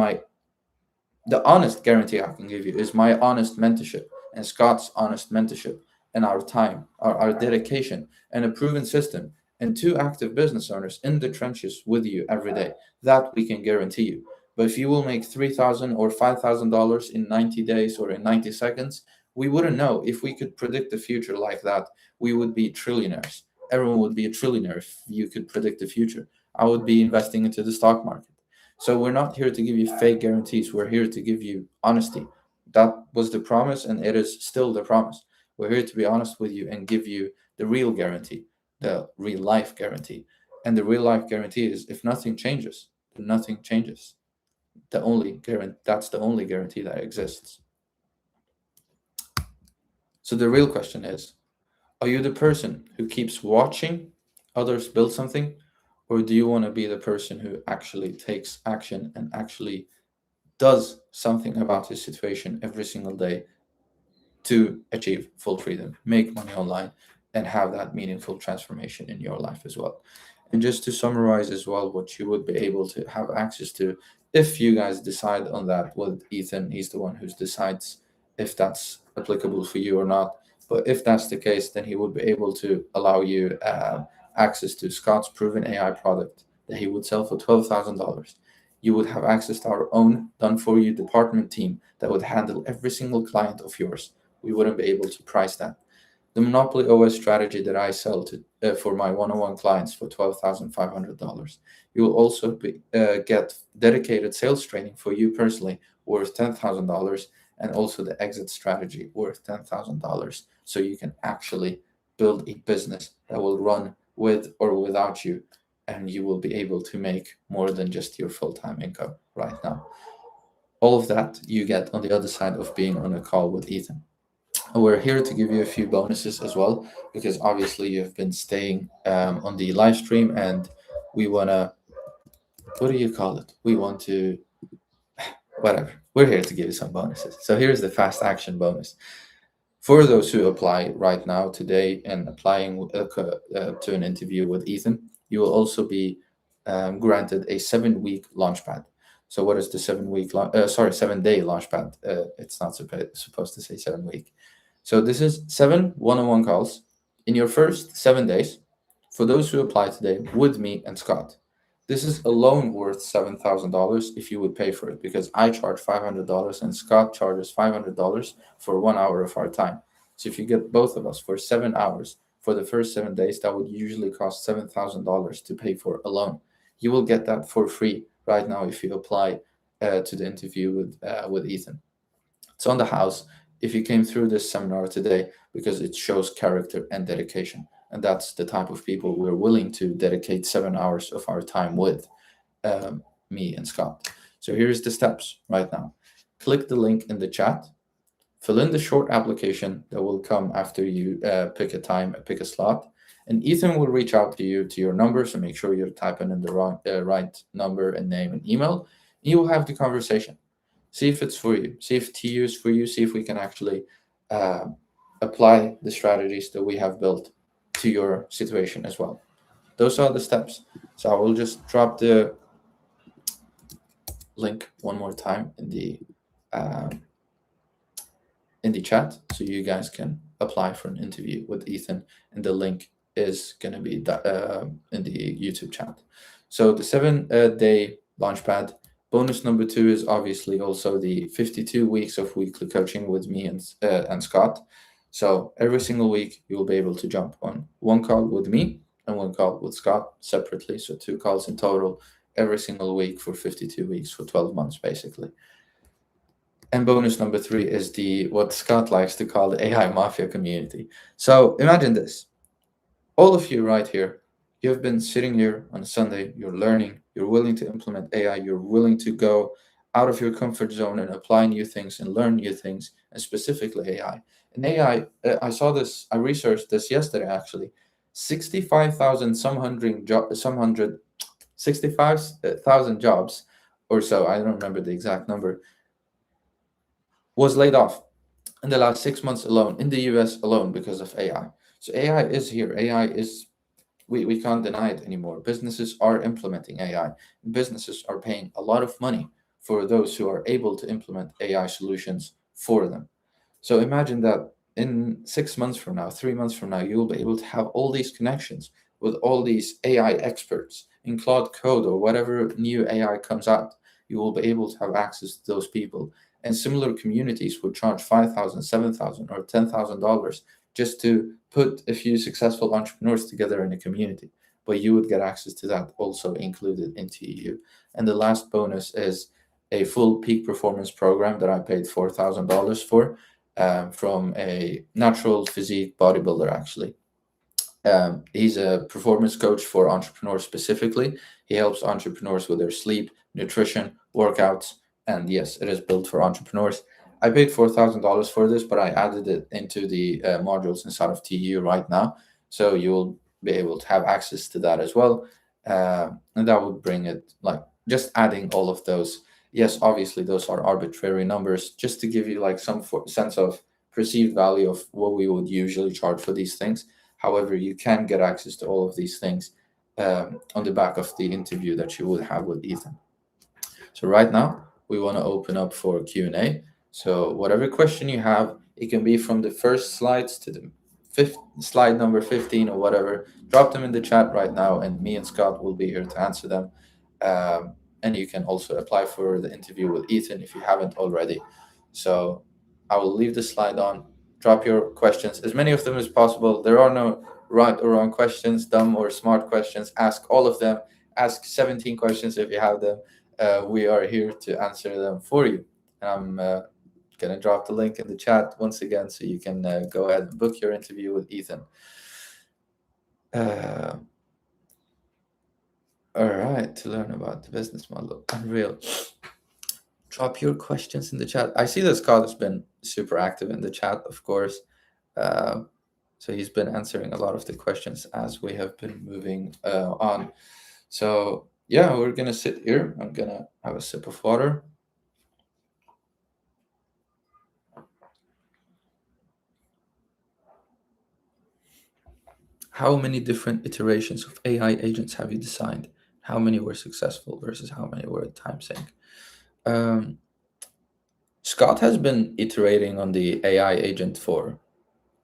the honest guarantee I can give you, is my honest mentorship and Scott's honest mentorship and our time, our dedication, and a proven system, and two active business owners in the trenches with you every day. That we can guarantee you. But if you will make $3,000 or $5,000 in 90 days or in 90 seconds, we wouldn't know. If we could predict the future like that, we would be trillionaires. Everyone would be a trillionaire if you could predict the future. I would be investing into the stock market. So we're not here to give you fake guarantees. We're here to give you honesty. That was the promise, and it is still the promise. We're here to be honest with you and give you the real guarantee, the real life guarantee. And the real life guarantee is, if nothing changes, then nothing changes. That's the only guarantee that exists. So the real question is, are you the person who keeps watching others build something, or do you want to be the person who actually takes action and actually does something about his situation every single day to achieve full freedom, make money online, and have that meaningful transformation in your life as well? And just to summarize as well, what you would be able to have access to if you guys decide on that with Ethan, he's the one who decides if that's applicable for you or not. But if that's the case, then he would be able to allow you access to Scott's proven AI product that he would sell for $12,000. You would have access to our own done for you department team that would handle every single client of yours. We wouldn't be able to price that. The Monopoly OS strategy that I sell to for my one-on-one clients for $12,500. You will also get dedicated sales training for you personally worth $10,000, and also the exit strategy worth $10,000, so you can actually build a business that will run with or without you, and you will be able to make more than just your full-time income right now. All of that you get on the other side of being on a call with Ethan. We're here to give you a few bonuses as well, because obviously you've been staying on the live stream, and we want to, what do you call it? We want to, whatever. We're here to give you some bonuses. So here's the fast action bonus. For those who apply right now, today, and applying to an interview with Ethan, you will also be granted a 7-week launchpad. So what is the 7-day launchpad? It's not supposed to say 7-week. So this is 7 one-on-one calls in your first 7 days for those who apply today with me and Scott. This is alone worth $7,000 if you would pay for it, because I charge $500 and Scott charges $500 for 1 hour of our time. So if you get both of us for 7 hours for the first 7 days, that would usually cost $7,000 to pay for alone. You will get that for free right now if you apply to the interview with Ethan. It's on the house if you came through this seminar today, because it shows character and dedication. And that's the type of people we're willing to dedicate 7 hours of our time with, me and Scott. So here's the steps right now. Click the link in the chat, fill in the short application that will come after you pick a time, pick a slot, and Ethan will reach out to you to your number. So make sure you're typing in the right number and name and email. You will have the conversation. See if it's for you. See if TU is for you. See if we can actually apply the strategies that we have built to your situation as well. Those are the steps. So I will just drop the link one more time in the chat, so you guys can apply for an interview with Ethan, and the link is going to be in the YouTube chat. So the 7-day launchpad. Bonus number 2 is obviously also the 52 weeks of weekly coaching with me and Scott. So every single week you will be able to jump on 1 call with me and 1 call with Scott separately. So 2 calls in total every single week for 52 weeks for 12 months, basically. And bonus number 3 is what Scott likes to call the AI Mafia community. So imagine this. All of you right here, you have been sitting here on a Sunday, you're learning, you're willing to implement AI, you're willing to go out of your comfort zone and apply new things and learn new things, and specifically AI. And AI, I saw this, I researched this yesterday actually. 65,000 65,000 jobs or so, I don't remember the exact number, was laid off in the last 6 months alone, in the US alone, because of AI. So AI is here. AI is, we can't deny it anymore. Businesses are implementing AI. Businesses are paying a lot of money for those who are able to implement AI solutions for them. So imagine that in 6 months from now, 3 months from now, you will be able to have all these connections with all these AI experts in Claude Code or whatever new AI comes out. You will be able to have access to those people. And similar communities would charge $5,000, $7,000, or $10,000 just to put a few successful entrepreneurs together in a community. But you would get access to that also included into TU. And the last bonus is a full peak performance program that I paid $4,000 for, from a natural physique bodybuilder, actually. He's a performance coach for entrepreneurs specifically. He helps entrepreneurs with their sleep, nutrition, workouts, and yes, it is built for entrepreneurs. I paid $4,000 for this, but I added it into the modules inside of TU right now. So you will be able to have access to that as well. And that would bring it, like, just adding all of those. Yes, obviously those are arbitrary numbers, just to give you like some sense of perceived value of what we would usually charge for these things. However, you can get access to all of these things on the back of the interview that you would have with Ethan. So right now we want to open up for Q&A. So whatever question you have, it can be from the first slides to the fifth slide number 15 or whatever. Drop them in the chat right now, and me and Scott will be here to answer them. And you can also apply for the interview with Ethan if you haven't already. So I will leave the slide on. Drop your questions, as many of them as possible. There are no right or wrong questions, dumb or smart questions. Ask all of them. Ask 17 questions if you have them. We are here to answer them for you. I'm going to drop the link in the chat once again so you can go ahead and book your interview with Ethan. All right, to learn about the business model, Unreal. Drop your questions in the chat. I see that Scott has been super active in the chat, of course. So he's been answering a lot of the questions as we have been moving on. So yeah, we're going to sit here. I'm going to have a sip of water. How many different iterations of AI agents have you designed? How many were successful versus how many were time sink? Scott has been iterating on the AI agent for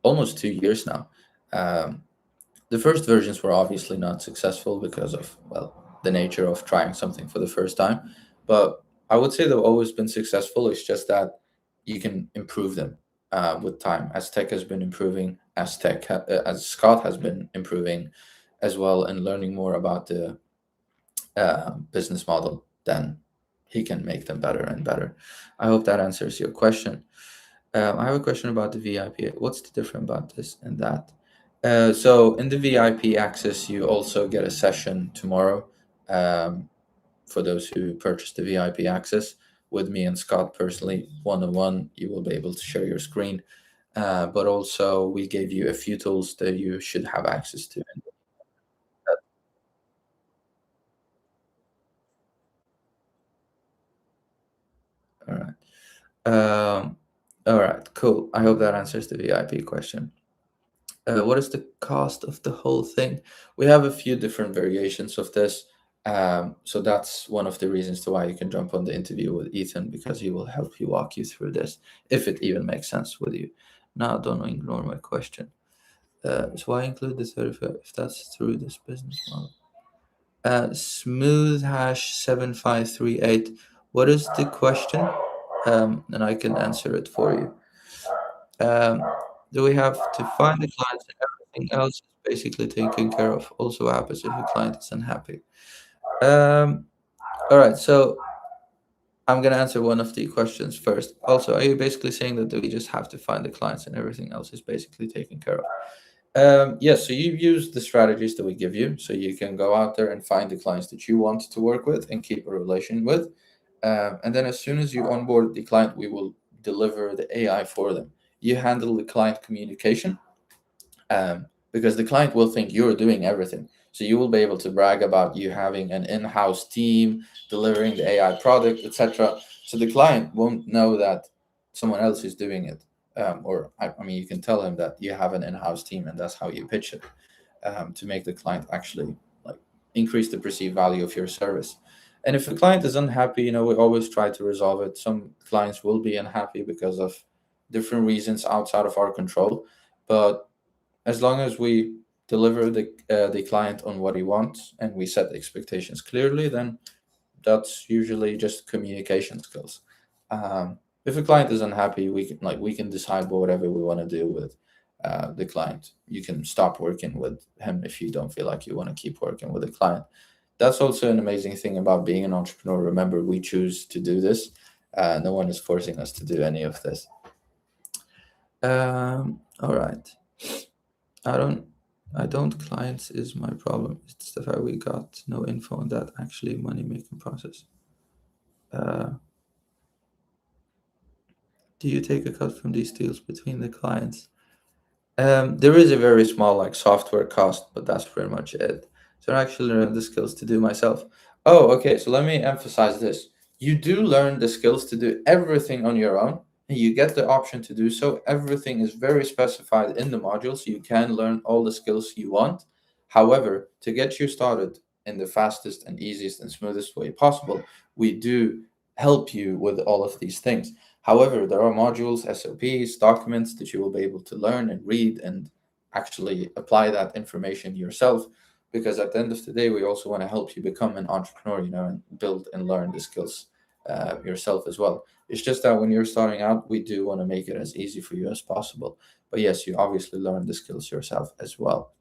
almost 2 years now. The first versions were obviously not successful because of, well, the nature of trying something for the first time. But I would say they've always been successful. It's just that you can improve them with time. As tech has been improving, as Scott has been improving as well, and learning more about the business model, then he can make them better and better. I hope that answers your question. I have a question about the VIP. What's the difference about this and that? So in the VIP access, you also get a session tomorrow. For those who purchase the VIP access with me and Scott personally, one-on-one, you will be able to share your screen. But also we gave you a few tools that you should have access to. All right. All right, cool. I hope that answers the VIP question. What is the cost of the whole thing? We have a few different variations of this. So that's one of the reasons to why you can jump on the interview with Ethan, because he will help you walk you through this, if it even makes sense with you. Now, don't ignore my question. So why include the 35 if that's through this business model? Smooth hash 7538. What is the question? And I can answer it for you. Do we have to find the clients and everything else is basically taken care of? Also, what happens if a client is unhappy? All right, so I'm gonna answer one of the questions first. Also, are you basically saying that we just have to find the clients and everything else is basically taken care of? Yes, so you use the strategies that we give you, so you can go out there and find the clients that you want to work with and keep a relation with. And then as soon as you onboard the client, we will deliver the AI for them. You handle the client communication, because the client will think you're doing everything. So you will be able to brag about you having an in-house team delivering the AI product, etc. So the client won't know that someone else is doing it. I mean, you can tell him that you have an in-house team, and that's how you pitch it, to make the client actually like increase the perceived value of your service. And if a client is unhappy, we always try to resolve it. Some clients will be unhappy because of different reasons outside of our control, but as long as we deliver the client on what he wants and we set expectations clearly, then that's usually just communication skills. If a client is unhappy, we can decide whatever we want to do with the client. You can stop working with him if you don't feel like you want to keep working with the client. That's also an amazing thing about being an entrepreneur. Remember, we choose to do this. No one is forcing us to do any of this. All right. I don't clients is my problem. It's the fact we got no info on that actually money making process. Do you take a cut from these deals between the clients? There is a very small like software cost, but that's pretty much it. So I actually learned the skills to do myself. Oh, okay. So let me emphasize this. You do learn the skills to do everything on your own, and you get the option to do so. Everything is very specified in the module, so you can learn all the skills you want. However, to get you started in the fastest and easiest and smoothest way possible, we do help you with all of these things. However, there are modules, SOPs, documents that you will be able to learn and read and actually apply that information yourself. Because at the end of the day, we also want to help you become an entrepreneur, and build and learn the skills yourself as well. It's just that when you're starting out, we do want to make it as easy for you as possible. But yes, you obviously learn the skills yourself as well.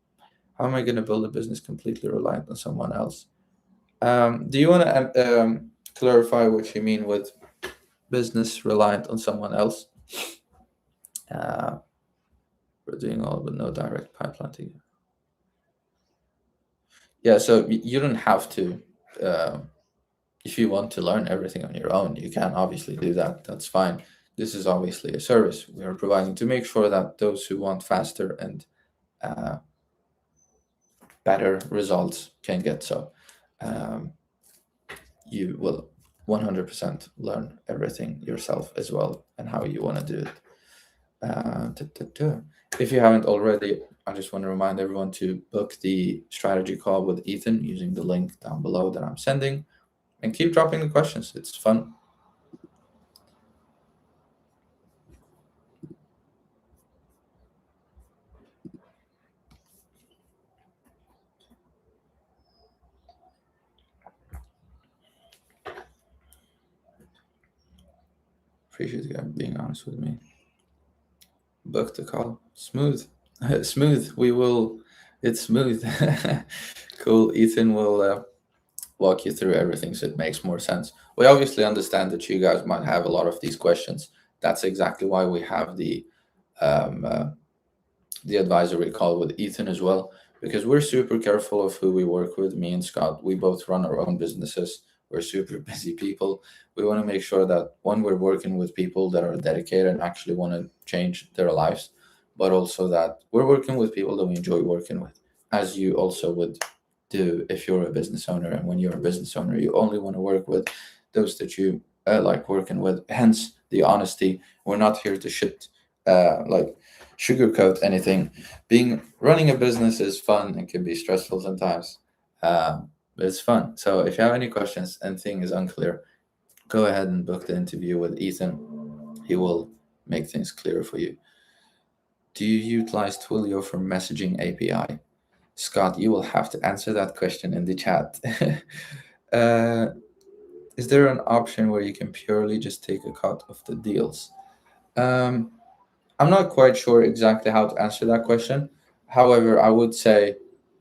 How am I going to build a business completely reliant on someone else? Do you want to clarify what you mean with business reliant on someone else? Uh, we're doing all with no direct pipeline to you. Yeah, so you don't have to. Uh, if you want to learn everything on your own, you can obviously do that. That's fine. This is obviously a service we are providing to make sure that those who want faster and uh, better results can get so. Um, you will 100% learn everything yourself as well and how you want to do it. If you haven't already, I just want to remind everyone to book the strategy call with Ethan using the link down below that I'm sending, and keep dropping the questions. It's fun. Appreciate you guys being honest with me. Book the call. Smooth. Smooth. We will. It's smooth. Cool. Ethan will walk you through everything so it makes more sense. We obviously understand that you guys might have a lot of these questions. That's exactly why we have um, uh, the advisory call with Ethan as well, because we're super careful of who we work with. Me and Scott, we both run our own businesses. We're super busy people. We want to make sure that one, we're working with people that are dedicated and actually want to change their lives, but also that we're working with people that we enjoy working with, as you also would do if you're a business owner. And when you're a business owner, you only want to work with those that you like working with. Hence the honesty. We're not here to like sugarcoat anything. Being running a business is fun and can be stressful sometimes, but it's fun. So if you have any questions, anything is unclear, go ahead and book the interview with Ethan. He will make things clearer for you. Do you utilize Twilio for messaging API? Scott, you will have to answer that question in the chat. uh, is there an option where you can purely just take a cut of the deals? Um, I'm not quite sure exactly how to answer that question. However, I would say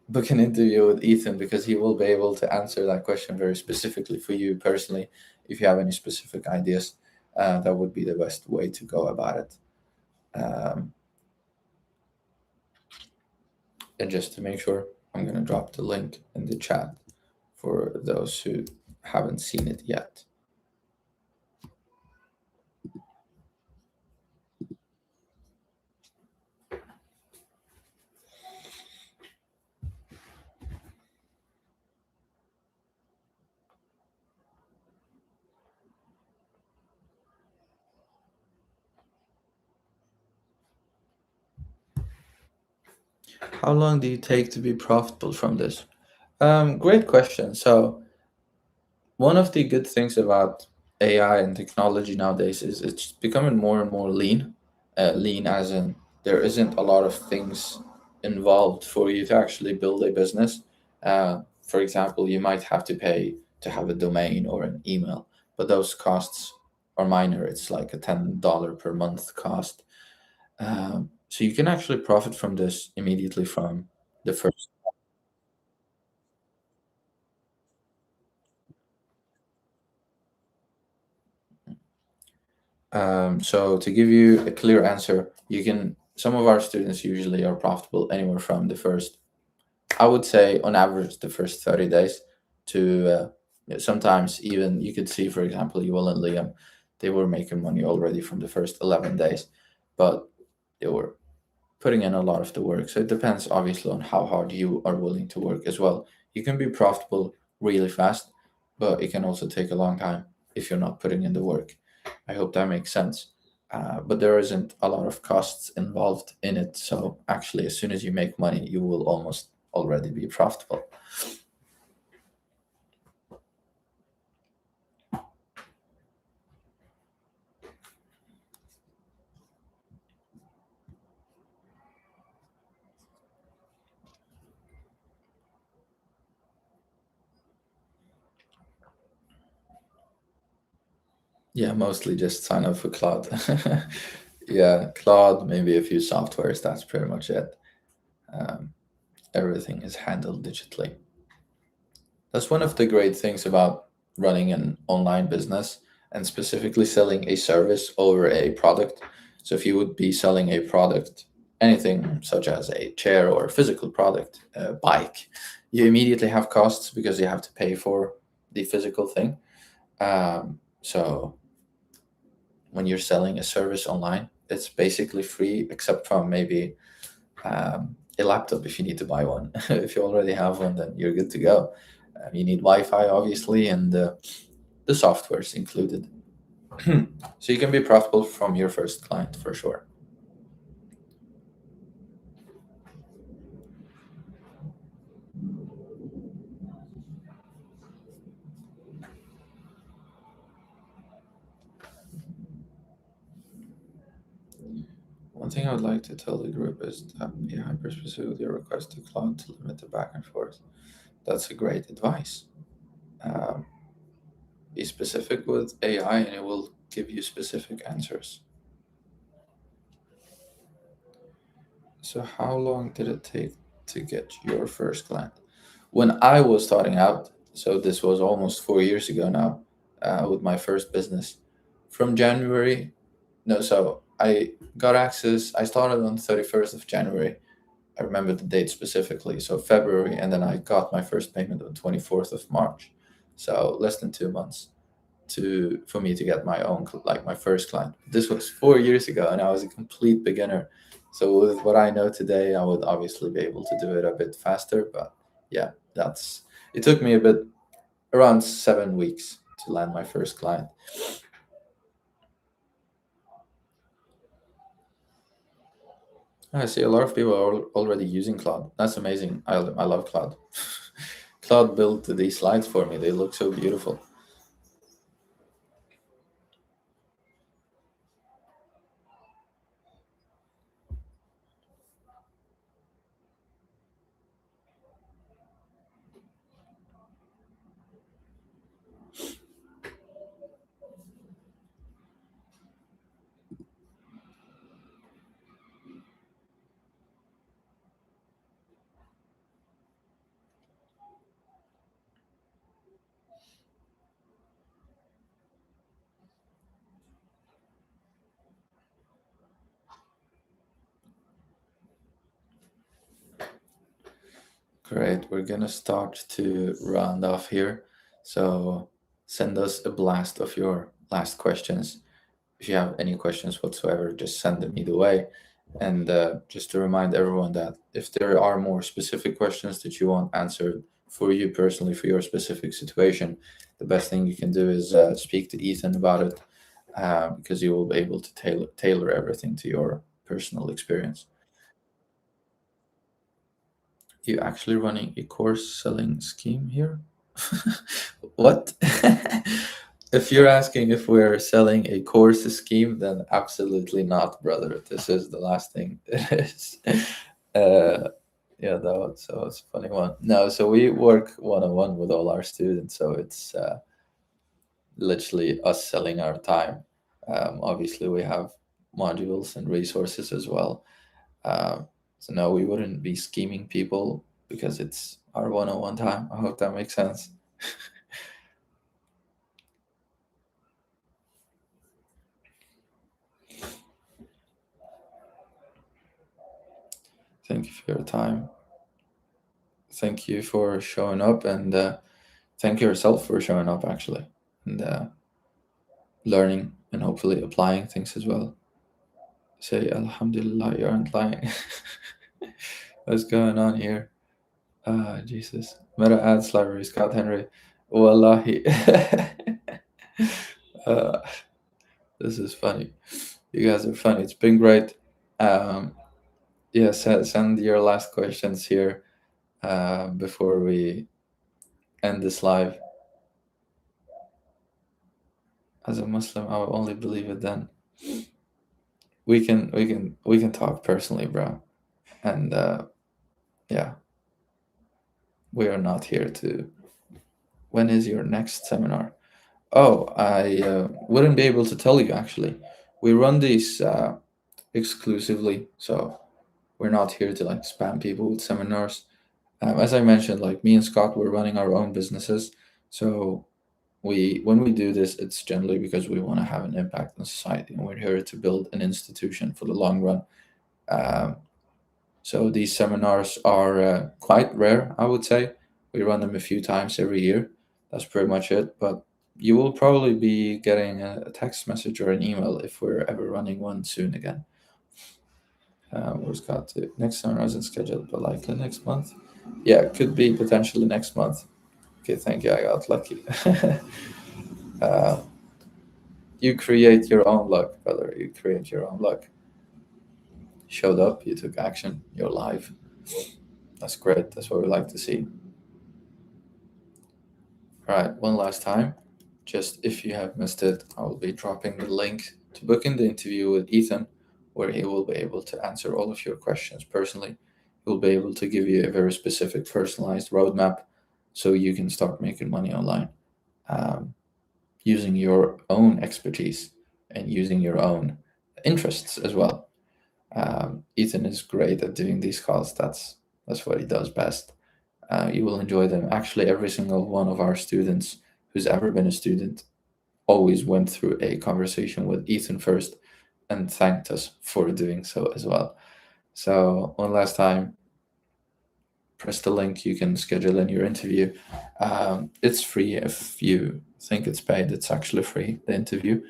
book an interview with Ethan because he will be able to answer that question very specifically for you personally. If you have any specific ideas, that would be the best way to go about it. Um, and just to make sure, I'm going to drop the link in the chat for those who haven't seen it yet. How long do you take to be profitable from this? Great question. So, one of the good things about AI and technology nowadays is it's becoming more and more lean. Lean as in there isn't a lot of things involved for you to actually build a business. For example, you might have to pay to have a domain or an email, but those costs are minor. It's like a $10 per month cost. So you can actually profit from this immediately from the first. So to give you a clear answer, you can. Some of our students usually are profitable anywhere from the first, I would say, on average, the first 30 days to yeah, sometimes even you could see, for example, Yuval and Liam, they were making money already from the first 11 days, but they were putting in a lot of the work. So it depends obviously on how hard you are willing to work as well. You can be profitable really fast, but it can also take a long time if you're not putting in the work. I hope that makes sense. But there isn't a lot of costs involved in it. So actually, as soon as you make money, you will almost already be profitable. Yeah, mostly just sign up for Cloud. Yeah, Cloud, maybe a few softwares. That's pretty much it. Um, Everything is handled digitally. That's one of the great things about running an online business and specifically selling a service over a product. So, if you would be selling a product, anything such as a chair or a physical product, a bike, you immediately have costs because you have to pay for the physical thing. So, when you're selling a service online, it's basically free except from maybe a laptop if you need to buy one. If you already have one, then you're good to go. You need Wi-Fi, obviously, and the software's included. So you can be profitable from your first client for sure. One thing I would like to tell the group is that be hyper specific with your request to cloud to limit the back and forth. That's a great advice. Um, be specific with AI and it will give you specific answers. So, how long did it take to get your first client? When I was starting out, so this was almost 4 years ago now, with my first business, from January, no, so I got access, I started on 31st of January. I remember the date specifically, so February, and then I got my first payment on 24th of March. So less than 2 months to for me to get my own like my first client. This was 4 years ago and I was a complete beginner. So with what I know today, I would obviously be able to do it a bit faster, but yeah, that's it took me a bit around 7 weeks to land my first client. I see a lot of people are already using Cloud. That's amazing. I love Cloud. Cloud built these slides for me. They look so beautiful. Great. We're gonna start to round off here. So send us a blast of your last questions. If you have any questions whatsoever, just send them either way. And just to remind everyone that if there are more specific questions that you want answered for you personally, for your specific situation, the best thing you can do is speak to Ethan about it because you will be able to tailor everything to your personal experience. You actually running a course selling scheme here? What? If you're asking if we're selling a course scheme, then absolutely not, brother. This is the last thing it is. Uh, yeah, though, so it's a funny one. No, so we work one on one with all our students, so it's literally us selling our time. Obviously, we have modules and resources as well. So no, we wouldn't be scheming people because it's our one-on-one time. I hope that makes sense. Thank you for your time. Thank you for showing up, and thank yourself for showing up actually, and learning and hopefully applying things as well. Say Alhamdulillah, you aren't lying. What's going on here? Ah, Jesus. Meta ad slavery, Scott Henry. Wallahi. uh, this is funny. You guys are funny. It's been great. Um, yeah, send your last questions here before we end this live. As a Muslim, I will only believe it then. We can talk personally, bro. And yeah, we are not here to. When is your next seminar? Oh, I wouldn't be able to tell you actually. We run these exclusively, so we're not here to like spam people with seminars. As I mentioned, like me and Scott, we're running our own businesses, so when we do this, it's generally because we want to have an impact on society, and we're here to build an institution for the long run. Um, so these seminars are quite rare, I would say. We run them a few times every year. That's pretty much it. But you will probably be getting a text message or an email if we're ever running one soon again. Where's got to next seminar isn't scheduled, but likely next month. Yeah, it could be potentially next month. Okay, thank you. I got lucky. uh, you create your own luck, brother. You create your own luck. Showed up, you took action, you're live. That's great. That's what we like to see. All right, one last time. Just if you have missed it, I will be dropping the link to book in the interview with Ethan, where he will be able to answer all of your questions personally. He will be able to give you a very specific, personalized roadmap so you can start making money online um, using your own expertise and using your own interests as well. Ethan is great at doing these calls. That's what he does best. You will enjoy them. Actually, every single one of our students who's ever been a student always went through a conversation with Ethan first and thanked us for doing so as well. So, one last time, press the link. You can schedule in your interview. It's free. If you think it's paid, it's actually free, the interview.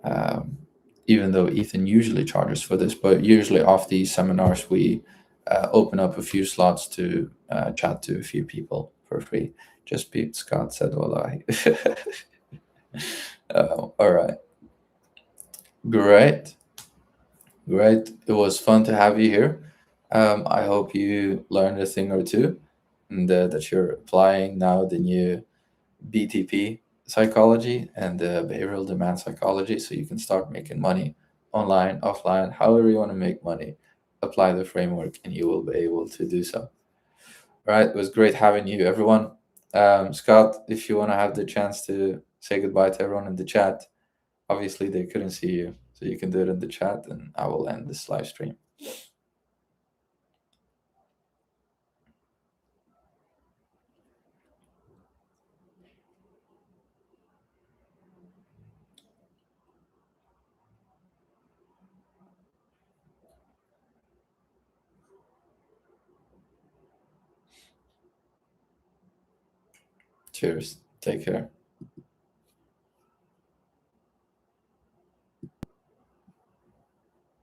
Um, Even though Ethan usually charges for this, but usually off these seminars, we open up a few slots to chat to a few people for free. Just Pete Scott said, Wallahi. All right. Great. Great. It was fun to have you here. I hope you learned a thing or two and that you're applying now the new BTP psychology and behavioral demand psychology so you can start making money online, offline, however you want to make money. Apply the framework and you will be able to do so. All right. It was great having you, everyone. Scott, if you want to have the chance to say goodbye to everyone in the chat, obviously they couldn't see you. So you can do it in the chat and I will end this live stream. Cheers. Take care.